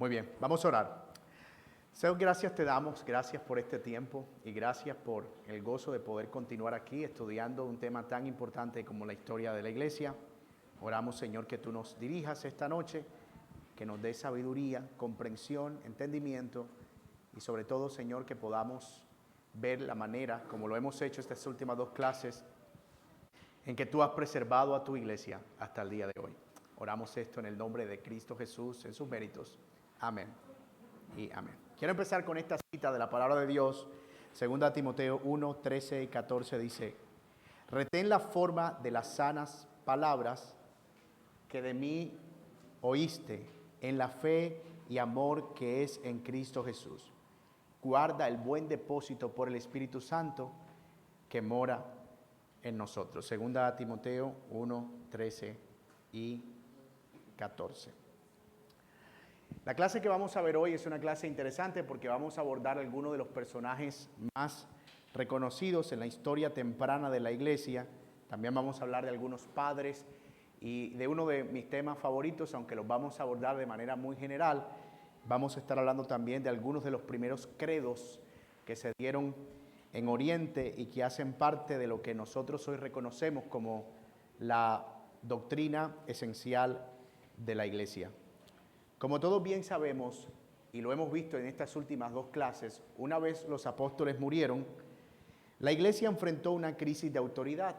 Muy bien, vamos a orar. Señor, gracias te damos, gracias por este tiempo y gracias por el gozo de poder continuar aquí estudiando un tema tan importante como la historia de la iglesia. Oramos, Señor, que tú nos dirijas esta noche, que nos des sabiduría, comprensión, entendimiento y sobre todo, Señor, que podamos ver la manera, como lo hemos hecho estas últimas dos clases, en que tú has preservado a tu iglesia hasta el día de hoy. Oramos esto en el nombre de Cristo Jesús, en sus méritos. Amén y amén. Quiero empezar con esta cita de la palabra de Dios. 2 Timoteo 1, 13 y 14 dice: retén la forma de las sanas palabras que de mí oíste en la fe y amor que es en Cristo Jesús. Guarda el buen depósito por el Espíritu Santo que mora en nosotros. 2 Timoteo 1, 13 y 14. La clase que vamos a ver hoy es una clase interesante porque vamos a abordar algunos de los personajes más reconocidos en la historia temprana de la iglesia. También vamos a hablar de algunos padres y de uno de mis temas favoritos, aunque los vamos a abordar de manera muy general. Vamos a estar hablando también de algunos de los primeros credos que se dieron en Oriente y que hacen parte de lo que nosotros hoy reconocemos como la doctrina esencial de la iglesia. Como todos bien sabemos, y lo hemos visto en estas últimas dos clases, una vez los apóstoles murieron, la iglesia enfrentó una crisis de autoridad.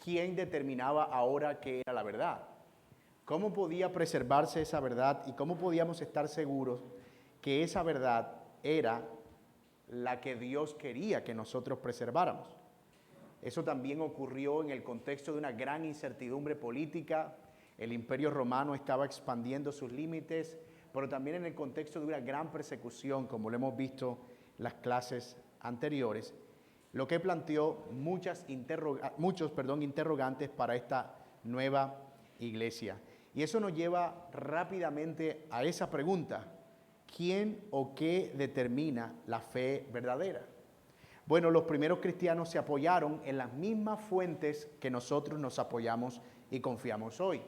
¿Quién determinaba ahora qué era la verdad? ¿Cómo podía preservarse esa verdad y cómo podíamos estar seguros que esa verdad era la que Dios quería que nosotros preserváramos? Eso también ocurrió en el contexto de una gran incertidumbre política. El Imperio Romano estaba expandiendo sus límites, pero también en el contexto de una gran persecución, como lo hemos visto en las clases anteriores, lo que planteó muchos interrogantes para esta nueva iglesia. Y eso nos lleva rápidamente a esa pregunta: ¿quién o qué determina la fe verdadera? Bueno, los primeros cristianos se apoyaron en las mismas fuentes que nosotros nos apoyamos y confiamos hoy.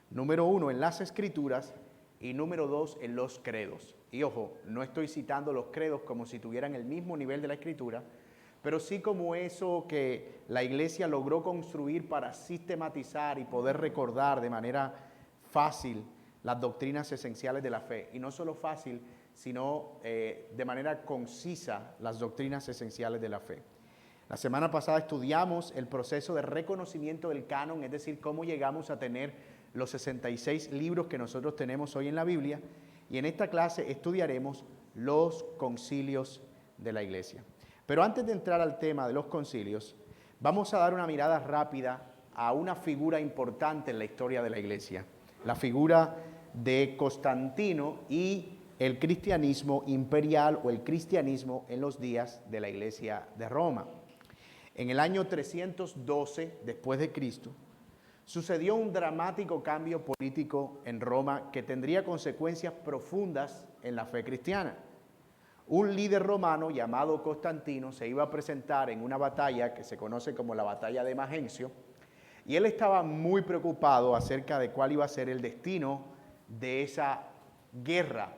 Número 1, en las Escrituras, y número 2, en los credos. Y ojo, no estoy citando los credos como si tuvieran el mismo nivel de la Escritura, pero sí como eso que la iglesia logró construir para sistematizar y poder recordar de manera fácil las doctrinas esenciales de la fe. Y no solo fácil, sino de manera concisa las doctrinas esenciales de la fe. La semana pasada estudiamos el proceso de reconocimiento del canon, es decir, cómo llegamos a tener los 66 libros que nosotros tenemos hoy en la Biblia, y en esta clase estudiaremos los concilios de la iglesia. Pero antes de entrar al tema de los concilios, vamos a dar una mirada rápida a una figura importante en la historia de la iglesia, la figura de Constantino y el cristianismo imperial o el cristianismo en los días de la iglesia de Roma. En el año 312 después de Cristo, sucedió un dramático cambio político en Roma que tendría consecuencias profundas en la fe cristiana. Un líder romano llamado Constantino se iba a presentar en una batalla que se conoce como la batalla de Magencio, y él estaba muy preocupado acerca de cuál iba a ser el destino de esa guerra.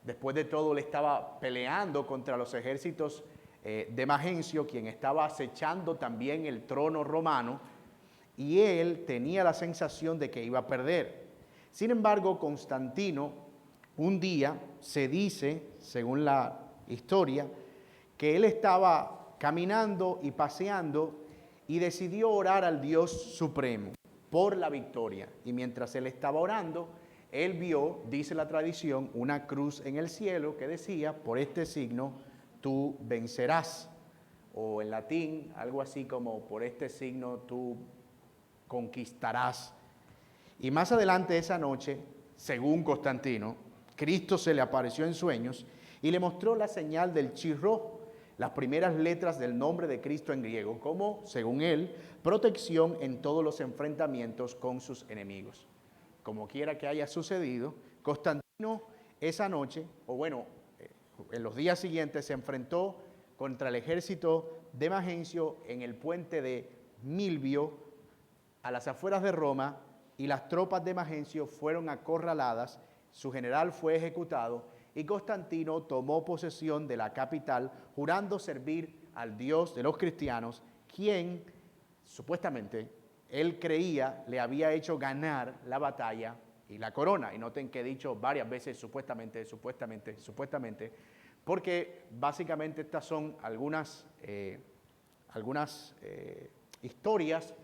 Después de todo, él estaba peleando contra los ejércitos de Magencio, quien estaba acechando también el trono romano, y él tenía la sensación de que iba a perder. Sin embargo, Constantino, un día se dice, según la historia, que él estaba caminando y paseando y decidió orar al Dios Supremo por la victoria. Y mientras él estaba orando, él vio, dice la tradición, una cruz en el cielo que decía: por este signo tú vencerás. O en latín, algo así como: por este signo tú conquistarás. Y más adelante esa noche, según Constantino, Cristo se le apareció en sueños y le mostró la señal del Chi Rho, las primeras letras del nombre de Cristo en griego, como, según él, protección en todos los enfrentamientos con sus enemigos. Como quiera que haya sucedido, Constantino esa noche, en los días siguientes, se enfrentó contra el ejército de Magencio en el puente de Milvio, a las afueras de Roma, y las tropas de Magencio fueron acorraladas su general fue ejecutado y Constantino tomó posesión de la capital jurando servir al Dios de los cristianos, quien supuestamente él creía le había hecho ganar la batalla y la corona. Y noten que he dicho varias veces supuestamente, porque básicamente estas son algunas historias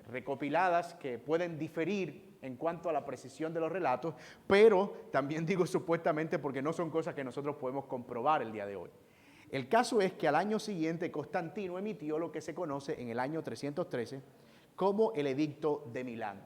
recopiladas que pueden diferir en cuanto a la precisión de los relatos, pero también digo supuestamente porque no son cosas que nosotros podemos comprobar el día de hoy. El caso es que al año siguiente Constantino emitió lo que se conoce en el año 313 como el Edicto de Milán.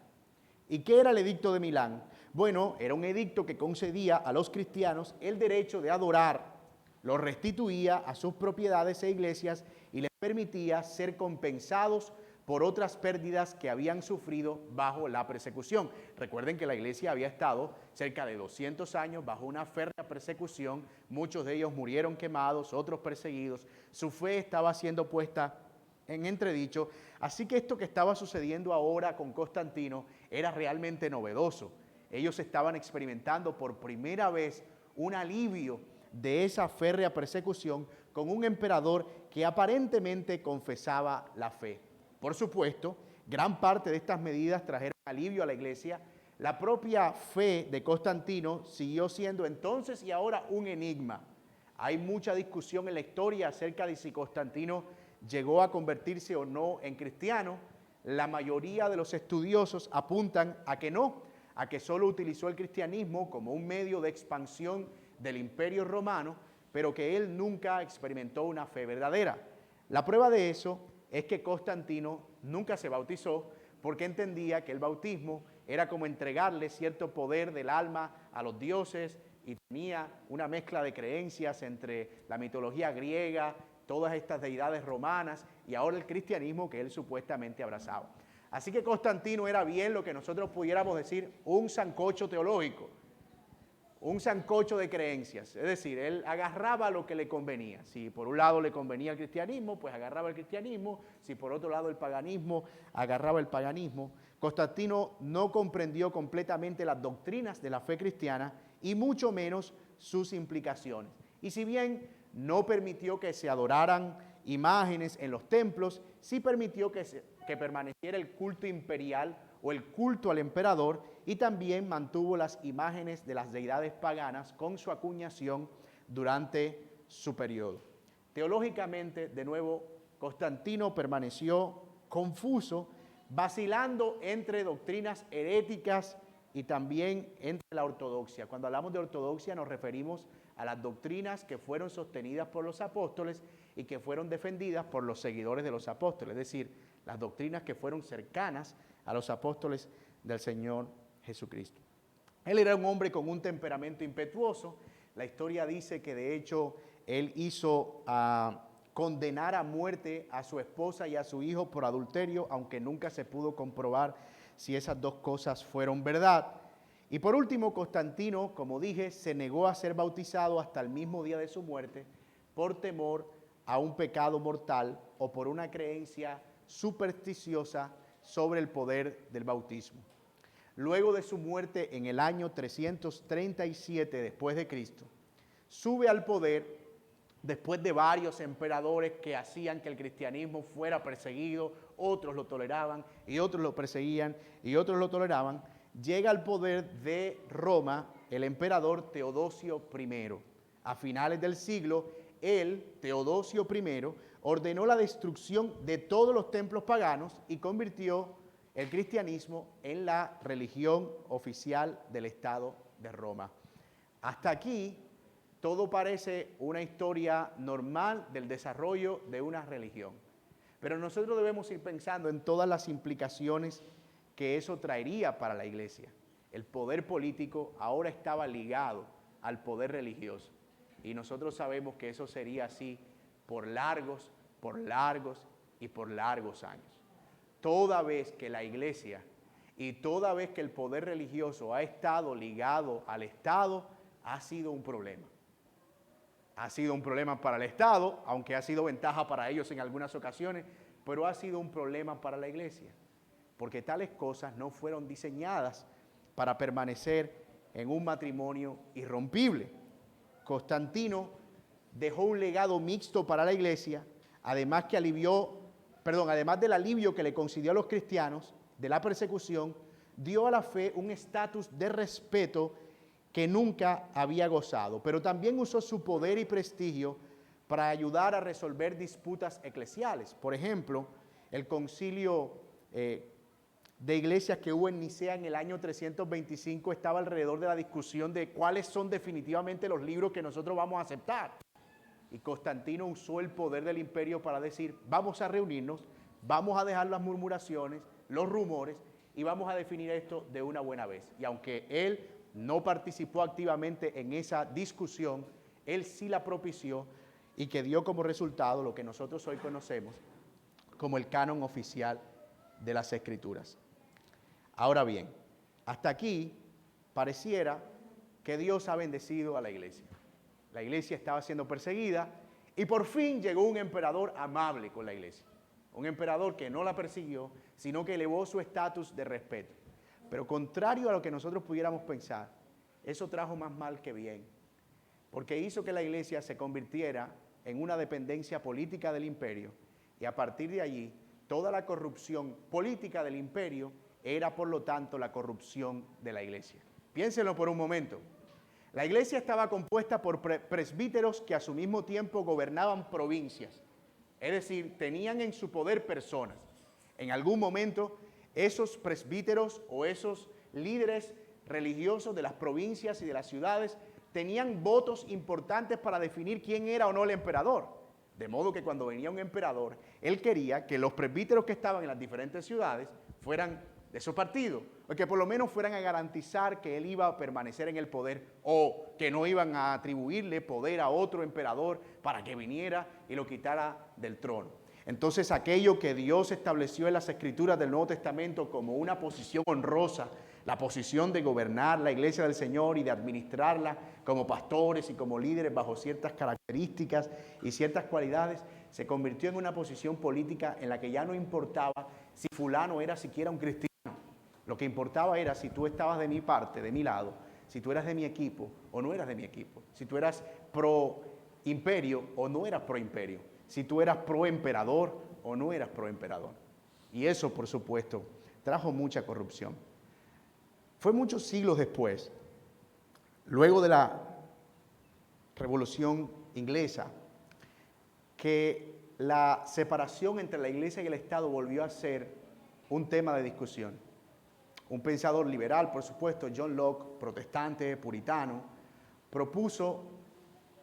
¿Y qué era el Edicto de Milán? Bueno, era un edicto que concedía a los cristianos el derecho de adorar, lo restituía a sus propiedades e iglesias y les permitía ser compensados por otras pérdidas que habían sufrido bajo la persecución. Recuerden que la iglesia había estado cerca de 200 años bajo una férrea persecución, muchos de ellos murieron quemados, otros perseguidos, su fe estaba siendo puesta en entredicho, así que esto que estaba sucediendo ahora con Constantino era realmente novedoso. Ellos estaban experimentando por primera vez un alivio de esa férrea persecución con un emperador que aparentemente confesaba la fe. Por supuesto, gran parte de estas medidas trajeron alivio a la iglesia. La propia fe de Constantino siguió siendo entonces y ahora un enigma. Hay mucha discusión en la historia acerca de si Constantino llegó a convertirse o no en cristiano. La mayoría de los estudiosos apuntan a que no, a que solo utilizó el cristianismo como un medio de expansión del Imperio Romano, pero que él nunca experimentó una fe verdadera. La prueba de eso es que Constantino nunca se bautizó porque entendía que el bautismo era como entregarle cierto poder del alma a los dioses y tenía una mezcla de creencias entre la mitología griega, todas estas deidades romanas y ahora el cristianismo que él supuestamente abrazaba. Así que Constantino era bien lo que nosotros pudiéramos decir un sancocho teológico, un sancocho de creencias, es decir, él agarraba lo que le convenía. Si por un lado le convenía el cristianismo, pues agarraba el cristianismo, si por otro lado el paganismo, agarraba el paganismo. Constantino no comprendió completamente las doctrinas de la fe cristiana y mucho menos sus implicaciones. Y si bien no permitió que se adoraran imágenes en los templos, sí permitió que permaneciera el culto imperial o el culto al emperador y también mantuvo las imágenes de las deidades paganas con su acuñación durante su periodo. Teológicamente, de nuevo, Constantino permaneció confuso, vacilando entre doctrinas heréticas y también entre la ortodoxia. Cuando hablamos de ortodoxia nos referimos a las doctrinas que fueron sostenidas por los apóstoles y que fueron defendidas por los seguidores de los apóstoles, es decir, las doctrinas que fueron cercanas a los apóstoles del Señor Jesucristo. Él era un hombre con un temperamento impetuoso. La historia dice que de hecho él hizo condenar a muerte a su esposa y a su hijo por adulterio, aunque nunca se pudo comprobar si esas dos cosas fueron verdad. Y por último, Constantino, como dije, se negó a ser bautizado hasta el mismo día de su muerte por temor a un pecado mortal o por una creencia supersticiosa sobre el poder del bautismo. Luego de su muerte en el año 337 después de Cristo, sube al poder después de varios emperadores que hacían que el cristianismo fuera perseguido, otros lo toleraban y otros lo perseguían y otros lo toleraban. Llega al poder de Roma el emperador Teodosio I. A finales del siglo, él, Teodosio I, ordenó la destrucción de todos los templos paganos y convirtió el cristianismo en la religión oficial del Estado de Roma. Hasta aquí todo parece una historia normal del desarrollo de una religión. Pero nosotros debemos ir pensando en todas las implicaciones que eso traería para la iglesia. El poder político ahora estaba ligado al poder religioso. Y nosotros sabemos que eso sería así por largos años. Toda vez que la iglesia y toda vez que el poder religioso ha estado ligado al Estado, ha sido un problema. Ha sido un problema para el Estado, aunque ha sido ventaja para ellos en algunas ocasiones, pero ha sido un problema para la iglesia, porque tales cosas no fueron diseñadas para permanecer en un matrimonio irrompible. Constantino dejó un legado mixto para la iglesia, además del alivio que le concedió a los cristianos de la persecución, dio a la fe un estatus de respeto que nunca había gozado, pero también usó su poder y prestigio para ayudar a resolver disputas eclesiales. Por ejemplo, el concilio de iglesias que hubo en Nicea en el año 325 estaba alrededor de la discusión de cuáles son definitivamente los libros que nosotros vamos a aceptar. Y Constantino usó el poder del imperio para decir, vamos a reunirnos, vamos a dejar las murmuraciones, los rumores, y vamos a definir esto de una buena vez. Y aunque él no participó activamente en esa discusión, él sí la propició y que dio como resultado lo que nosotros hoy conocemos como el canon oficial de las Escrituras. Ahora bien, hasta aquí pareciera que Dios ha bendecido a la iglesia. La iglesia estaba siendo perseguida y por fin llegó un emperador amable con la iglesia. Un emperador que no la persiguió, sino que elevó su estatus de respeto. Pero contrario a lo que nosotros pudiéramos pensar, eso trajo más mal que bien, porque hizo que la iglesia se convirtiera en una dependencia política del imperio y a partir de allí toda la corrupción política del imperio era por lo tanto la corrupción de la iglesia. Piénsenlo por un momento. La iglesia estaba compuesta por presbíteros que a su mismo tiempo gobernaban provincias, es decir, tenían en su poder personas. En algún momento esos presbíteros o esos líderes religiosos de las provincias y de las ciudades tenían votos importantes para definir quién era o no el emperador. De modo que cuando venía un emperador, él quería que los presbíteros que estaban en las diferentes ciudades fueran de su partido, o que por lo menos fueran a garantizar que él iba a permanecer en el poder o que no iban a atribuirle poder a otro emperador para que viniera y lo quitara del trono. Entonces aquello que Dios estableció en las Escrituras del Nuevo Testamento como una posición honrosa, la posición de gobernar la iglesia del Señor y de administrarla como pastores y como líderes bajo ciertas características y ciertas cualidades, se convirtió en una posición política en la que ya no importaba si fulano era siquiera un cristiano. Lo que importaba era si tú estabas de mi parte, de mi lado, si tú eras de mi equipo o no eras de mi equipo, si tú eras pro imperio o no eras pro imperio, si tú eras pro emperador o no eras pro emperador. Y eso, por supuesto, trajo mucha corrupción. Fue muchos siglos después, luego de la Revolución Inglesa, que la separación entre la iglesia y el Estado volvió a ser un tema de discusión. Un pensador liberal, por supuesto, John Locke, protestante, puritano, propuso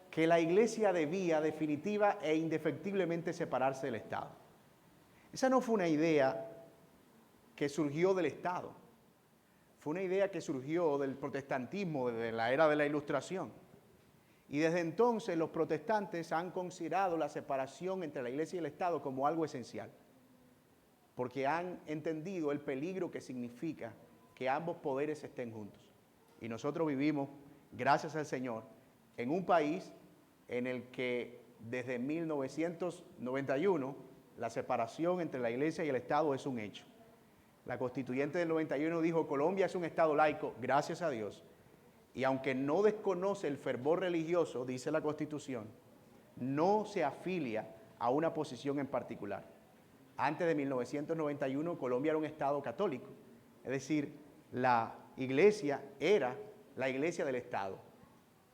que la iglesia debía definitiva e indefectiblemente separarse del Estado. Esa no fue una idea que surgió del Estado, fue una idea que surgió del protestantismo, desde la era de la Ilustración. Y desde entonces los protestantes han considerado la separación entre la iglesia y el Estado como algo esencial, porque han entendido el peligro que significa que ambos poderes estén juntos. Y nosotros vivimos, gracias al Señor, en un país en el que desde 1991 la separación entre la iglesia y el Estado es un hecho. La constituyente del 91 dijo, Colombia es un Estado laico, gracias a Dios. Y aunque no desconoce el fervor religioso, dice la Constitución, no se afilia a una posición en particular. Antes de 1991, Colombia era un Estado católico. Es decir, la iglesia era la iglesia del Estado.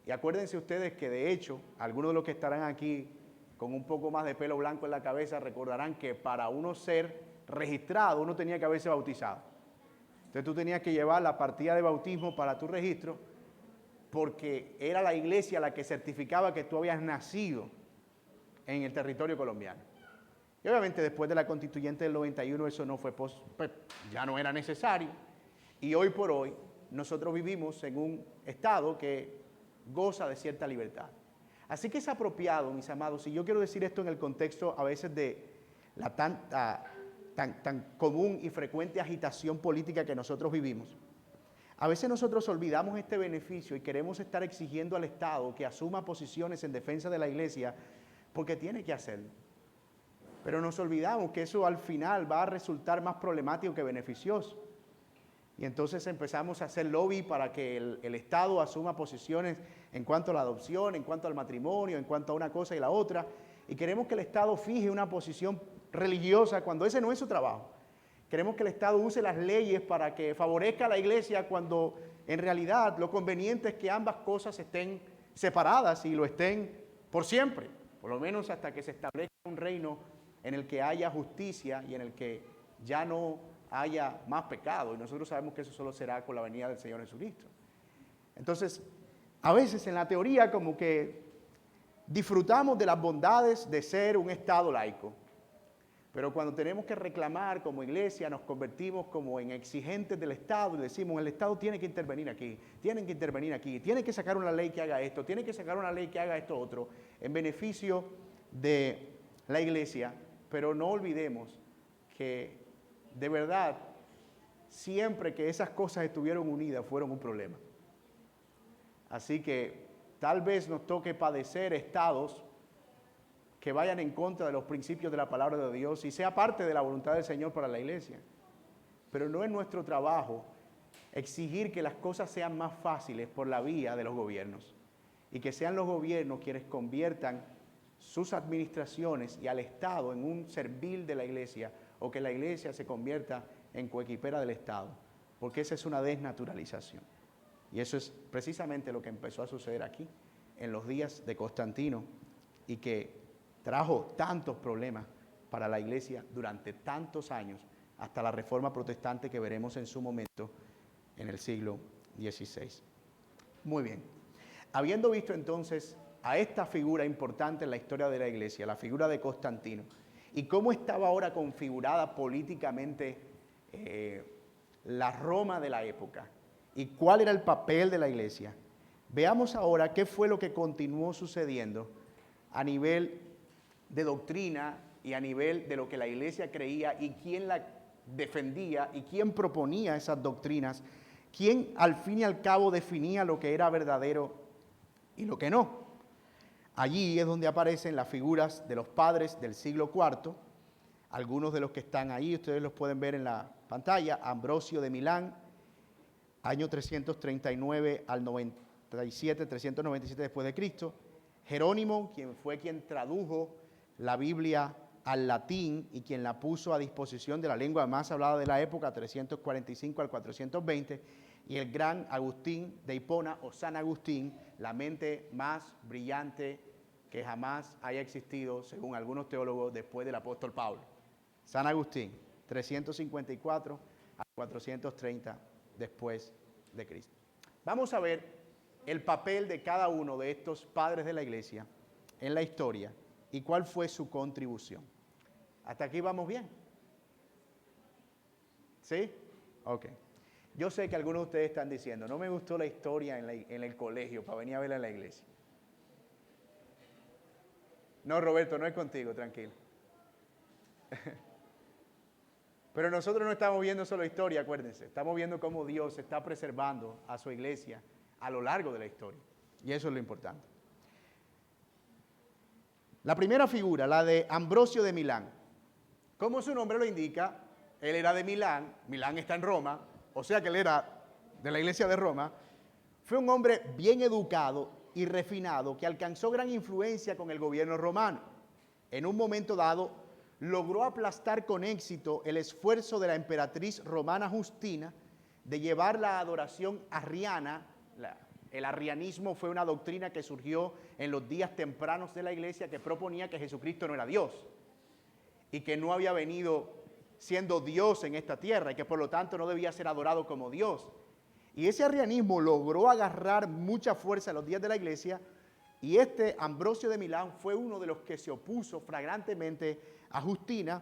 Y acuérdense ustedes que de hecho, algunos de los que estarán aquí con un poco más de pelo blanco en la cabeza recordarán que para uno ser registrado, uno tenía que haberse bautizado. Entonces tú tenías que llevar la partida de bautismo para tu registro porque era la iglesia la que certificaba que tú habías nacido en el territorio colombiano. Y obviamente después de la constituyente del 91 eso no fue, ya no era necesario. Y hoy por hoy nosotros vivimos en un estado que goza de cierta libertad. Así que es apropiado, mis amados, y yo quiero decir esto en el contexto a veces de la tan común y frecuente agitación política que nosotros vivimos. A veces nosotros olvidamos este beneficio y queremos estar exigiendo al Estado que asuma posiciones en defensa de la iglesia porque tiene que hacerlo. Pero nos olvidamos que eso al final va a resultar más problemático que beneficioso. Y entonces empezamos a hacer lobby para que el Estado asuma posiciones en cuanto a la adopción, en cuanto al matrimonio, en cuanto a una cosa y la otra. Y queremos que el Estado fije una posición religiosa cuando ese no es su trabajo. Queremos que el Estado use las leyes para que favorezca a la iglesia cuando en realidad lo conveniente es que ambas cosas estén separadas y lo estén por siempre, por lo menos hasta que se establezca un reino en el que haya justicia y en el que ya no haya más pecado. Y nosotros sabemos que eso solo será con la venida del Señor Jesucristo. Entonces, a veces en la teoría como que disfrutamos de las bondades de ser un Estado laico. Pero cuando tenemos que reclamar como iglesia, nos convertimos como en exigentes del Estado y decimos, el Estado tiene que intervenir aquí, tienen que intervenir aquí, tiene que sacar una ley que haga esto, tiene que sacar una ley que haga esto otro, en beneficio de la iglesia. Pero no olvidemos que de verdad, siempre que esas cosas estuvieron unidas, fueron un problema. Así que tal vez nos toque padecer estados que vayan en contra de los principios de la palabra de Dios y sea parte de la voluntad del Señor para la iglesia. Pero no es nuestro trabajo exigir que las cosas sean más fáciles por la vía de los gobiernos y que sean los gobiernos quienes conviertan sus administraciones y al Estado en un servil de la iglesia o que la iglesia se convierta en coequipera del Estado, porque esa es una desnaturalización. Y eso es precisamente lo que empezó a suceder aquí en los días de Constantino y que trajo tantos problemas para la iglesia durante tantos años, hasta la Reforma Protestante que veremos en su momento en el siglo XVI. Muy bien. Habiendo visto entonces a esta figura importante en la historia de la iglesia, la figura de Constantino, y cómo estaba ahora configurada políticamente la Roma de la época, y cuál era el papel de la iglesia, veamos ahora qué fue lo que continuó sucediendo a nivel de doctrina y a nivel de lo que la iglesia creía y quién la defendía y quién proponía esas doctrinas, quién al fin y al cabo definía lo que era verdadero y lo que no. Allí es donde aparecen las figuras de los padres del siglo IV, algunos de los que están ahí, ustedes los pueden ver en la pantalla. Ambrosio de Milán, año 339 al 97, 397 después de Cristo. Jerónimo, quien fue quien tradujo la Biblia al latín y quien la puso a disposición de la lengua más hablada de la época, 345 al 420, y el gran Agustín de Hipona, o San Agustín, la mente más brillante que jamás haya existido, según algunos teólogos, después del apóstol Pablo. San Agustín, 354 a 430 después de Cristo. Vamos a ver el papel de cada uno de estos padres de la iglesia en la historia y cuál fue su contribución. ¿Hasta aquí vamos bien? ¿Sí? Ok. Yo sé que algunos de ustedes están diciendo, no me gustó la historia en el colegio para venir a verla en la iglesia. No, Roberto, no es contigo, tranquilo. Pero nosotros no estamos viendo solo historia, acuérdense. Estamos viendo cómo Dios está preservando a su iglesia a lo largo de la historia. Y eso es lo importante. La primera figura, la de Ambrosio de Milán. Como su nombre lo indica, él era de Milán, Milán está en Roma, o sea que él era de la iglesia de Roma. Fue un hombre bien educado y refinado que alcanzó gran influencia con el gobierno romano. En un momento dado, logró aplastar con éxito el esfuerzo de la emperatriz romana Justina de llevar la adoración arriana. El arrianismo fue una doctrina que surgió en los días tempranos de la iglesia que proponía que Jesucristo no era Dios y que no había venido siendo Dios en esta tierra y que por lo tanto no debía ser adorado como Dios. Y ese arrianismo logró agarrar mucha fuerza en los días de la iglesia y este Ambrosio de Milán fue uno de los que se opuso flagrantemente a Justina,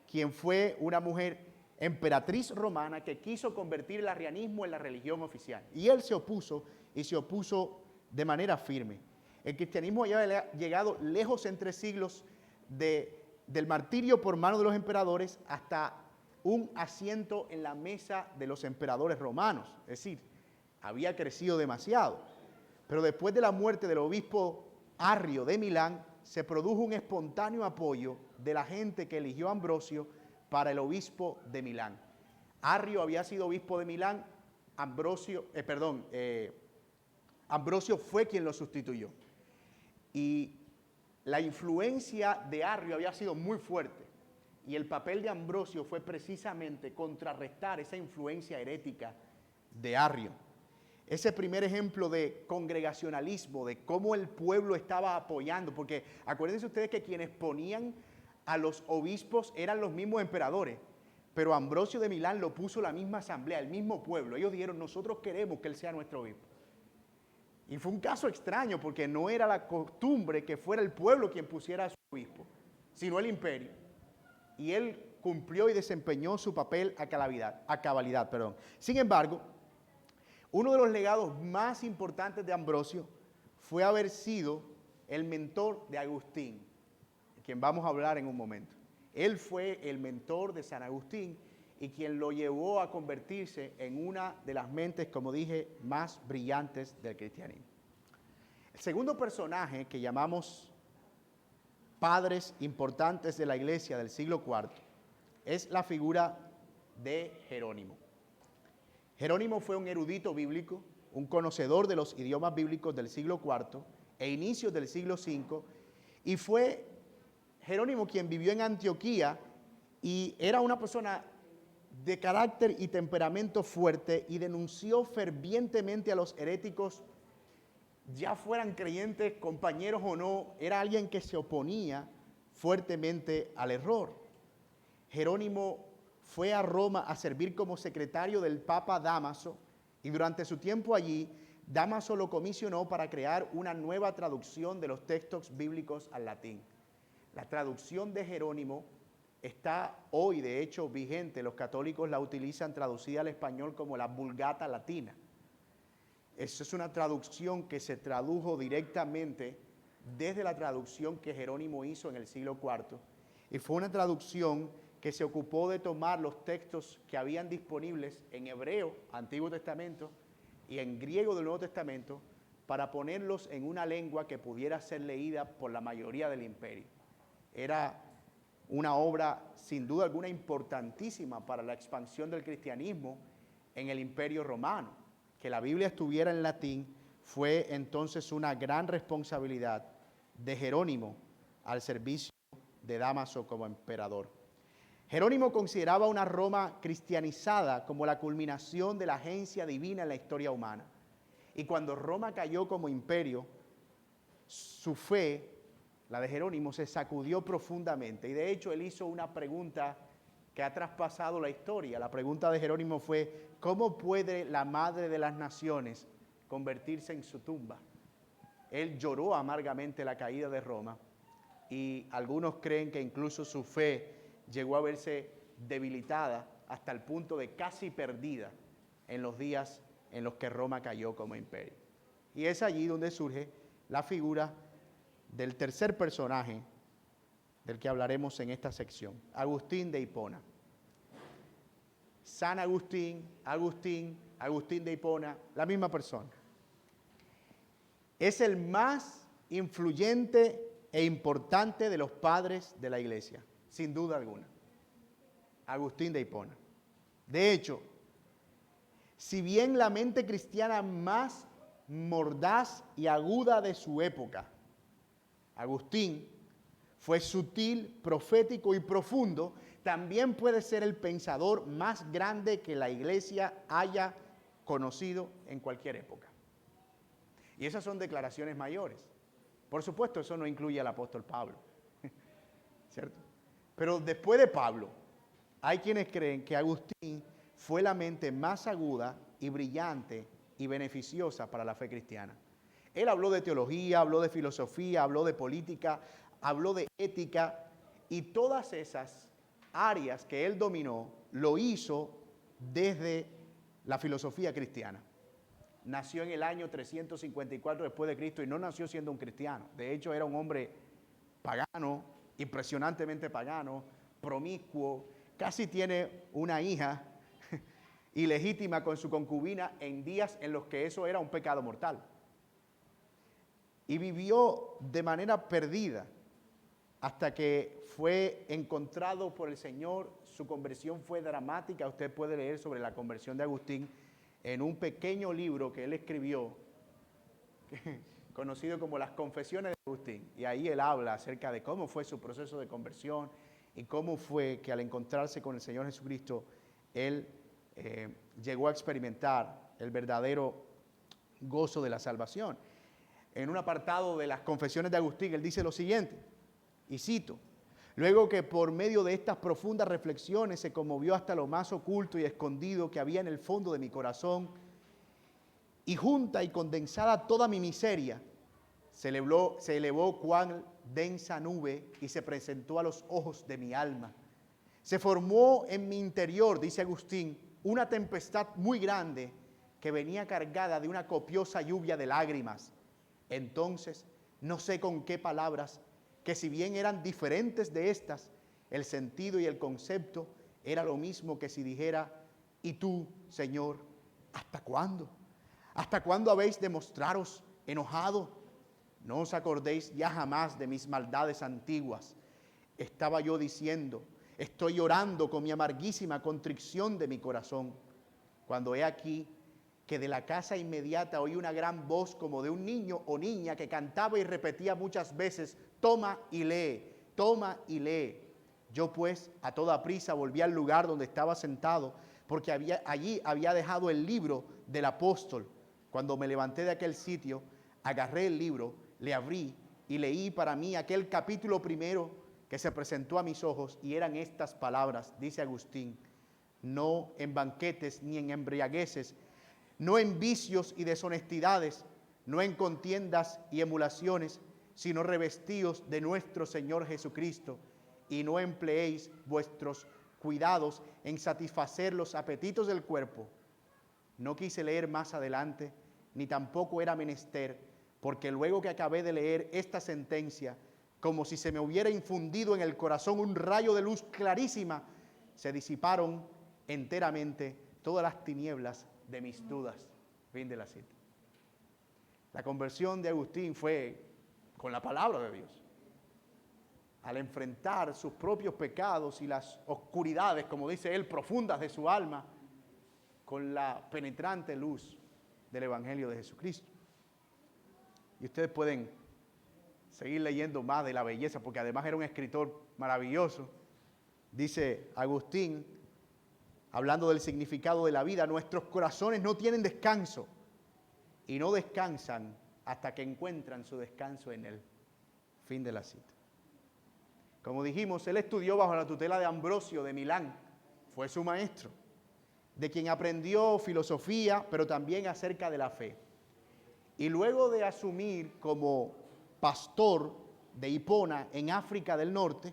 quien fue una mujer emperatriz romana que quiso convertir el arrianismo en la religión oficial. Y él se opuso y se opuso de manera firme. El cristianismo había llegado lejos en 3 siglos del martirio por mano de los emperadores hasta un asiento en la mesa de los emperadores romanos. Es decir, había crecido demasiado. Pero después de la muerte del obispo Arrio de Milán, se produjo un espontáneo apoyo de la gente que eligió a Ambrosio para el obispo de Milán. Arrio había sido obispo de Milán, Ambrosio fue quien lo sustituyó. Y la influencia de Arrio había sido muy fuerte. Y el papel de Ambrosio fue precisamente contrarrestar esa influencia herética de Arrio. Ese primer ejemplo de congregacionalismo, de cómo el pueblo estaba apoyando, porque acuérdense ustedes que quienes ponían a los obispos eran los mismos emperadores, pero Ambrosio de Milán lo puso la misma asamblea, el mismo pueblo. Ellos dijeron, nosotros queremos que él sea nuestro obispo. Y fue un caso extraño porque no era la costumbre que fuera el pueblo quien pusiera a su obispo, sino el imperio. Y él cumplió y desempeñó su papel a cabalidad. Sin embargo, uno de los legados más importantes de Ambrosio fue haber sido el mentor de Agustín, de quien vamos a hablar en un momento. Él fue el mentor de San Agustín y quien lo llevó a convertirse en una de las mentes, como dije, más brillantes del cristianismo. El segundo personaje que llamamos padres importantes de la iglesia del siglo IV es la figura de Jerónimo. Jerónimo fue un erudito bíblico, un conocedor de los idiomas bíblicos del siglo IV e inicios del siglo V, y fue Jerónimo quien vivió en Antioquía y era una persona de carácter y temperamento fuerte y denunció fervientemente a los heréticos, ya fueran creyentes, compañeros o no. Era alguien que se oponía fuertemente al error. Jerónimo fue a Roma a servir como secretario del Papa Dámaso y durante su tiempo allí, Dámaso lo comisionó para crear una nueva traducción de los textos bíblicos al latín. La traducción de Jerónimo está hoy, de hecho, vigente. Los católicos la utilizan traducida al español como la Vulgata Latina. Esa es una traducción que se tradujo directamente desde la traducción que Jerónimo hizo en el siglo IV. Y fue una traducción que se ocupó de tomar los textos que habían disponibles en hebreo, Antiguo Testamento, y en griego del Nuevo Testamento, para ponerlos en una lengua que pudiera ser leída por la mayoría del imperio. Era una obra sin duda alguna importantísima para la expansión del cristianismo en el Imperio Romano. Que la Biblia estuviera en latín fue entonces una gran responsabilidad de Jerónimo al servicio de Dámaso como emperador. Jerónimo consideraba una Roma cristianizada como la culminación de la agencia divina en la historia humana. Y cuando Roma cayó como imperio, su fe, la de Jerónimo, se sacudió profundamente. Y de hecho él hizo una pregunta que ha traspasado la historia. La pregunta de Jerónimo fue, ¿cómo puede la madre de las naciones convertirse en su tumba? Él lloró amargamente la caída de Roma y algunos creen que incluso su fe llegó a verse debilitada hasta el punto de casi perdida en los días en los que Roma cayó como imperio. Y es allí donde surge la figura del tercer personaje del que hablaremos en esta sección, Agustín de Hipona. San Agustín, Agustín de Hipona, la misma persona. Es el más influyente e importante de los padres de la iglesia, sin duda alguna. Agustín de Hipona. De hecho, si bien la mente cristiana más mordaz y aguda de su época, Agustín fue sutil, profético y profundo, también puede ser el pensador más grande que la iglesia haya conocido en cualquier época. Y esas son declaraciones mayores. Por supuesto, eso no incluye al apóstol Pablo, ¿cierto? Pero después de Pablo, hay quienes creen que Agustín fue la mente más aguda y brillante y beneficiosa para la fe cristiana. Él habló de teología, habló de filosofía, habló de política, habló de ética, y todas esas áreas que él dominó lo hizo desde la filosofía cristiana. Nació en el año 354 después de Cristo y no nació siendo un cristiano. De hecho, era un hombre pagano, impresionantemente pagano, promiscuo, casi tiene una hija ilegítima con su concubina en días en los que eso era un pecado mortal. Y vivió de manera perdida hasta que fue encontrado por el Señor su conversión fue dramática. Usted puede leer sobre la conversión de Agustín en un pequeño libro que él escribió, conocido como Las Confesiones de Agustín. Y ahí él habla acerca de cómo fue su proceso de conversión y cómo fue que al encontrarse con el Señor Jesucristo, él llegó a experimentar el verdadero gozo de la salvación. En un apartado de las Confesiones de Agustín, él dice lo siguiente, y cito: luego que por medio de estas profundas reflexiones se conmovió hasta lo más oculto y escondido que había en el fondo de mi corazón, y junta y condensada toda mi miseria, se elevó cuán densa nube y se presentó a los ojos de mi alma. Se formó en mi interior, dice Agustín, una tempestad muy grande que venía cargada de una copiosa lluvia de lágrimas. Entonces, no sé con qué palabras, que si bien eran diferentes de estas, el sentido y el concepto era lo mismo que si dijera: ¿y tú, Señor, hasta cuándo? ¿Hasta cuándo habéis de mostraros enojado? No os acordéis ya jamás de mis maldades antiguas. Estaba yo diciendo, estoy llorando con mi amarguísima contrición de mi corazón, cuando he aquí que de la casa inmediata oí una gran voz como de un niño o niña que cantaba y repetía muchas veces: toma y lee, toma y lee. Yo pues a toda prisa volví al lugar donde estaba sentado, porque allí había dejado el libro del apóstol. Cuando me levanté de aquel sitio, agarré el libro, le abrí y leí para mí aquel capítulo primero que se presentó a mis ojos, y eran estas palabras, dice Agustín: no en banquetes ni en embriagueces, no en vicios y deshonestidades, no en contiendas y emulaciones, sino revestidos de nuestro Señor Jesucristo, y no empleéis vuestros cuidados en satisfacer los apetitos del cuerpo. No quise leer más adelante, ni tampoco era menester, porque luego que acabé de leer esta sentencia, como si se me hubiera infundido en el corazón un rayo de luz clarísima, se disiparon enteramente todas las tinieblas de mis dudas. Fin de la cita. La conversión de Agustín fue con la palabra de Dios. Al enfrentar sus propios pecados y las oscuridades, como dice él, profundas de su alma, con la penetrante luz del Evangelio de Jesucristo. Y ustedes pueden seguir leyendo más de la belleza, porque además era un escritor maravilloso. Dice Agustín, hablando del significado de la vida: nuestros corazones no tienen descanso y no descansan hasta que encuentran su descanso en él. Fin de la cita. Como dijimos, él estudió bajo la tutela de Ambrosio de Milán, fue su maestro, de quien aprendió filosofía, pero también acerca de la fe. Y luego de asumir como pastor de Hipona en África del Norte,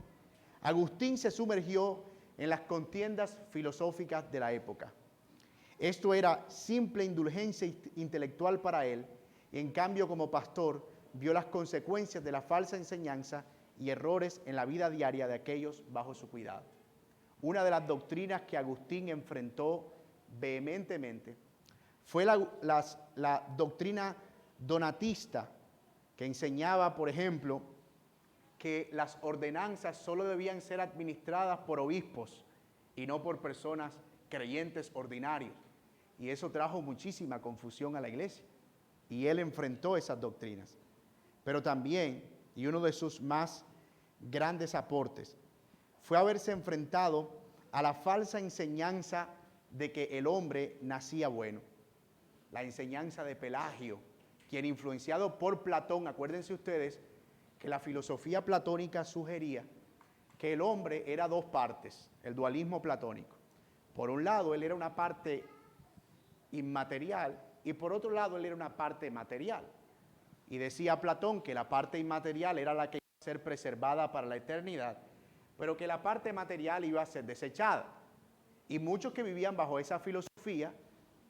Agustín se sumergió en las contiendas filosóficas de la época. Esto era simple indulgencia intelectual para él, y en cambio como pastor vio las consecuencias de la falsa enseñanza y errores en la vida diaria de aquellos bajo su cuidado. Una de las doctrinas que Agustín enfrentó vehementemente fue la doctrina donatista, que enseñaba, por ejemplo, que las ordenanzas solo debían ser administradas por obispos y no por personas creyentes ordinarios. Y eso trajo muchísima confusión a la iglesia. Y él enfrentó esas doctrinas. Pero también, y uno de sus más grandes aportes, fue haberse enfrentado a la falsa enseñanza de que el hombre nacía bueno. La enseñanza de Pelagio, quien, influenciado por Platón, acuérdense ustedes que la filosofía platónica sugería que el hombre era dos partes, el dualismo platónico. Por un lado, él era una parte inmaterial y por otro lado, él era una parte material. Y decía Platón que la parte inmaterial era la que iba a ser preservada para la eternidad, pero que la parte material iba a ser desechada. Y muchos que vivían bajo esa filosofía